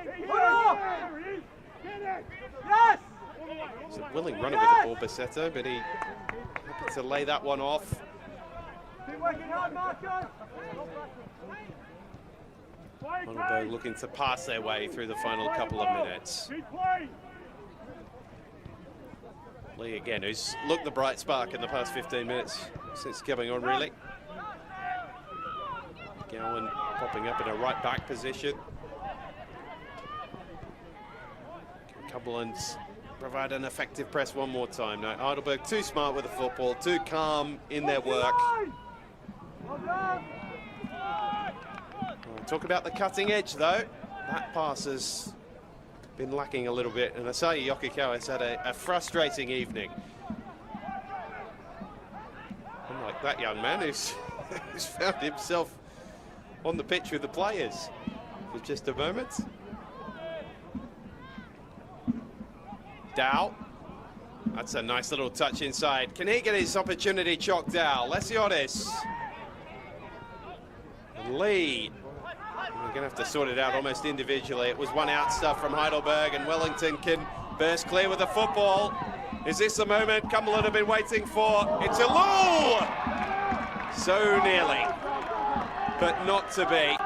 a willing runner with the ball, Bassetto, but he happy to lay that one off. Heidelberg looking to pass their way through the final couple of minutes. Lee again, who's looked the bright spark in the past 15 minutes since coming on, really. Gowan popping up in a right back position. Can Cumberland provide an effective press one more time? No, Heidelberg too smart with the football, too calm in their work. Talk about the cutting edge, though. That pass has been lacking a little bit, and Asahi Yokokawa has had a frustrating evening. Unlike that young man who's found himself on the pitch with the players for just a moment. Dow. That's a nice little touch inside. Can he get his opportunity chalked down? Lesionis. And Lee. We're going to have to sort it out almost individually. It was one out stuff from Heidelberg, and Wellington can burst clear with the football. Is this the moment Cumberland have been waiting for? It's Alul! So nearly, but not to be.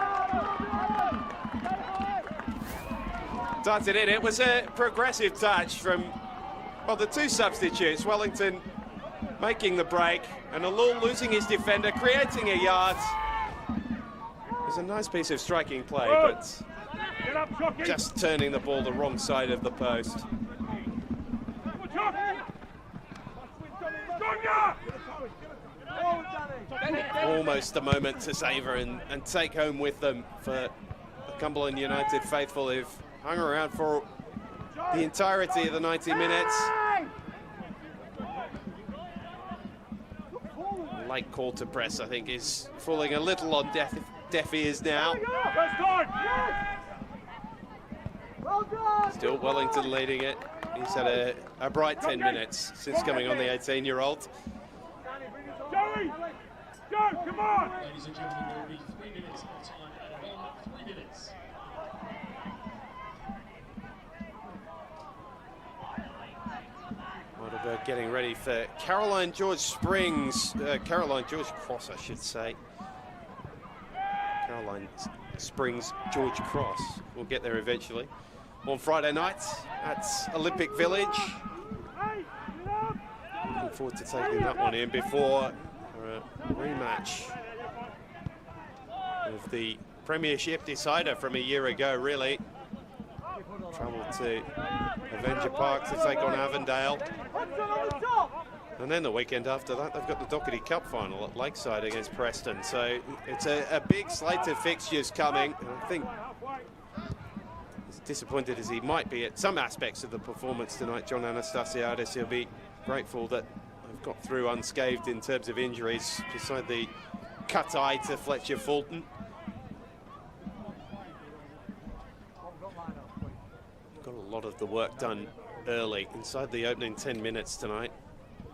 Darted in. It was a progressive touch from, well, the two substitutes. Wellington making the break, and Alul losing his defender, creating a yard. It was a nice piece of striking play, but just turning the ball the wrong side of the post. Almost a moment to savour and take home with them for the Cumberland United faithful who've hung around for the entirety of the 90 minutes. Late call to press, I think, is falling a little on deaf ears now. Still Wellington leading it. He's had a bright 10 minutes since coming on, the 18-year-old. Joey! Go, come on! Ladies and gentlemen, there will be 3 minutes of time added on. 3 minutes. Heidelberg getting ready for Caroline George Cross, I should say. Caroline Springs George Cross. We'll get there eventually. On Friday night at Olympic Village. Looking forward to taking that one in before a rematch of the Premiership decider from a year ago, really. Travel to Avenger Park to take on Avondale. And then the weekend after that, they've got the Doherty Cup final at Lakeside against Preston. So it's a big slate of fixtures coming. And I think, as disappointed as he might be at some aspects of the performance tonight, John Anastasiadis, he'll be grateful that they've got through unscathed in terms of injuries, beside the cut eye to Fletcher Fulton. Got a lot of the work done early, inside the opening 10 minutes tonight.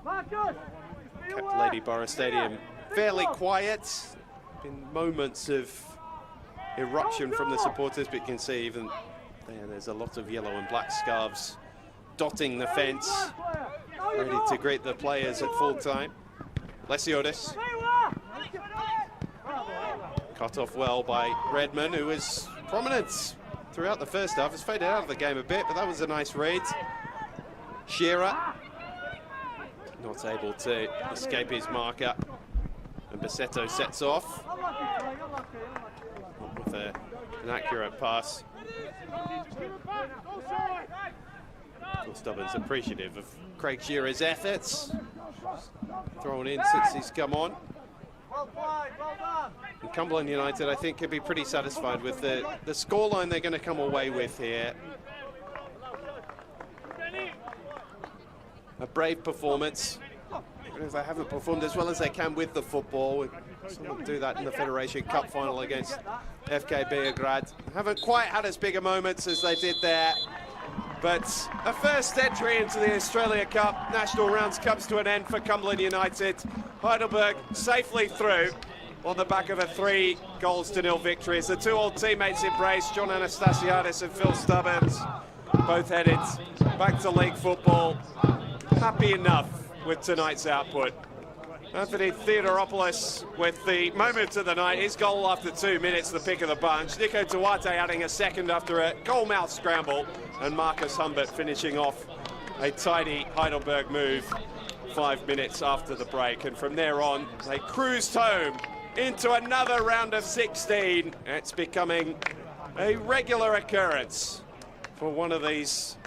Marcus! Kept Lady Borough Stadium fairly quiet. Been moments of eruption from the supporters, but you can see even there's a lot of yellow and black scarves dotting the fence, ready to greet the players at full time. Lesiotis. Cut off well by Redmond, who was prominent throughout the first half. Has faded out of the game a bit, but that was a nice read. Shearer not able to escape his marker, and Bassetto sets off with an accurate pass. Stubborn's appreciative of Craig Shearer's efforts, thrown in since he's come on. And Cumberland United, I think, could be pretty satisfied with the scoreline they're going to come away with here. A brave performance. Even if they haven't performed as well as they can with the football, someone do that in the Federation Cup final against FK Beograd. Haven't quite had as big a moments as they did there, but a first entry into the Australia Cup National Rounds comes to an end for Cumberland United. Heidelberg safely through on the back of a 3-0 victory as the two old teammates embrace. John Anastasiadis and Phil Stubbins both headed back to league football. Happy enough with tonight's output. Anthony Theodoropoulos with the moment of the night. His goal after 2 minutes, the pick of the bunch. Nico Duarte adding a second after a goal-mouth scramble. And Marcus Humbert finishing off a tidy Heidelberg move 5 minutes after the break. And from there on, they cruised home into another round of 16. It's becoming a regular occurrence for one of these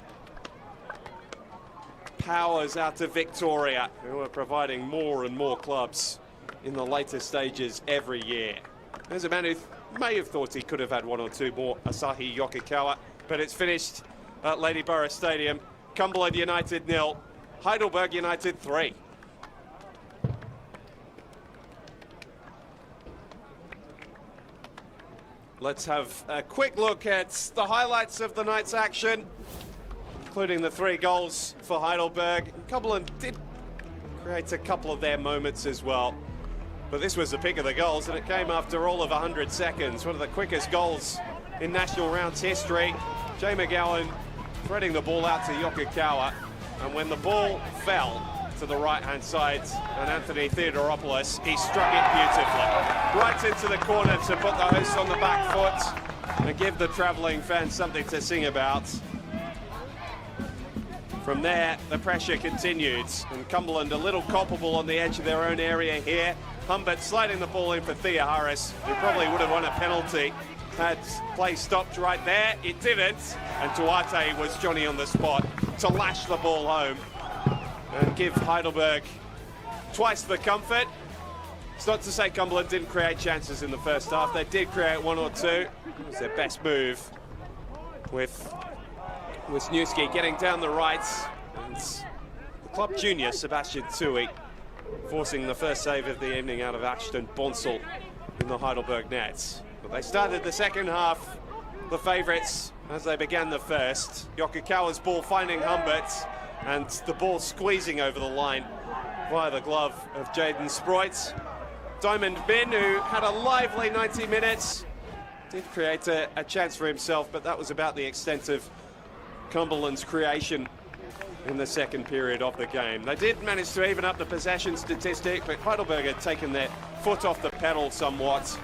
powers out of Victoria, who are providing more and more clubs in the later stages every year. There's a man who may have thought he could have had one or two more, Asahi Yokokawa, but it's finished at Lady Borough Stadium. Cumberland United 0, Heidelberg United 3. Let's have a quick look at the highlights of the night's action, including the 3 goals for Heidelberg. Cumberland did create a couple of their moments as well, but this was the pick of the goals, and it came after all of 100 seconds. One of the quickest goals in National Rounds history. Jay McGowan threading the ball out to Yokokawa, and when the ball fell to the right-hand side and Anthony Theodoropoulos, he struck it beautifully. Right into the corner to put the hosts on the back foot and give the travelling fans something to sing about. From there, the pressure continued, and Cumberland a little culpable on the edge of their own area here. Humbert sliding the ball in for Thea Harris, who probably would have won a penalty had play stopped right there. It didn't, and Duarte was Johnny on the spot to lash the ball home and give Heidelberg twice the comfort. It's not to say Cumberland didn't create chances in the first half. They did create 1 or 2. It was their best move with Wisniewski getting down the right, and the club junior Sebastian Tui forcing the first save of the evening out of Ashton Bonsall in the Heidelberg nets. But they started the second half, the favourites, as they began the first. Yokokawa's ball finding Humbert, and the ball squeezing over the line via the glove of Jaden Sproit. Diamond Bin, who had a lively 90 minutes, did create a chance for himself, but that was about the extent of Cumberland's creation in the second period of the game. They did manage to even up the possession statistic, but Heidelberg had taken their foot off the pedal somewhat.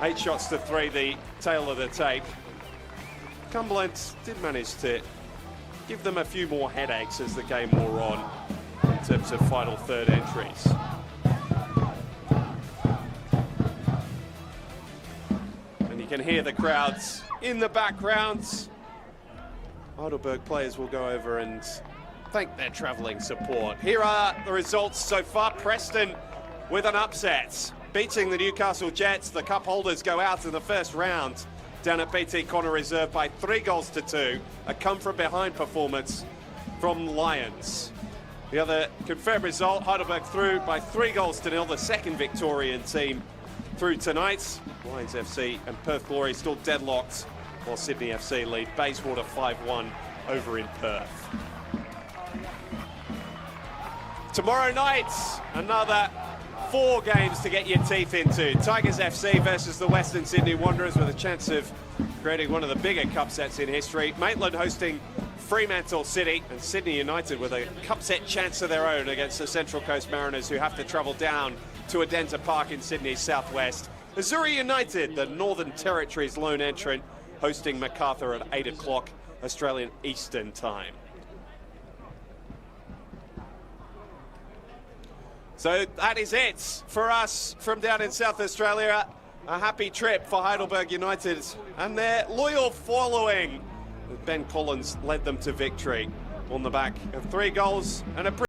8 shots to 3, the tail of the tape. Cumberland did manage to give them a few more headaches as the game wore on in terms of final third entries. And you can hear the crowds in the background. Heidelberg players will go over and thank their travelling support. Here are the results so far. Preston with an upset, beating the Newcastle Jets. The cup holders go out in the first round down at BT Connor Reserve by 3-2. A come-from-behind performance from Lions. The other confirmed result, Heidelberg through by 3-0, the second Victorian team through tonight. Lions FC and Perth Glory still deadlocked, while Sydney FC lead Bayswater 5-1 over in Perth. Tomorrow night, another 4 games to get your teeth into. Tigers FC versus the Western Sydney Wanderers with a chance of creating one of the bigger cup sets in history. Maitland hosting Fremantle City, and Sydney United with a cup set chance of their own against the Central Coast Mariners, who have to travel down to Adenta Park in Sydney's southwest. Missouri United, the Northern Territory's lone entrant, hosting Macarthur at 8 o'clock Australian Eastern Time. So that is it for us from down in South Australia. A happy trip for Heidelberg United and their loyal following. Ben Collins led them to victory on the back of 3 goals and a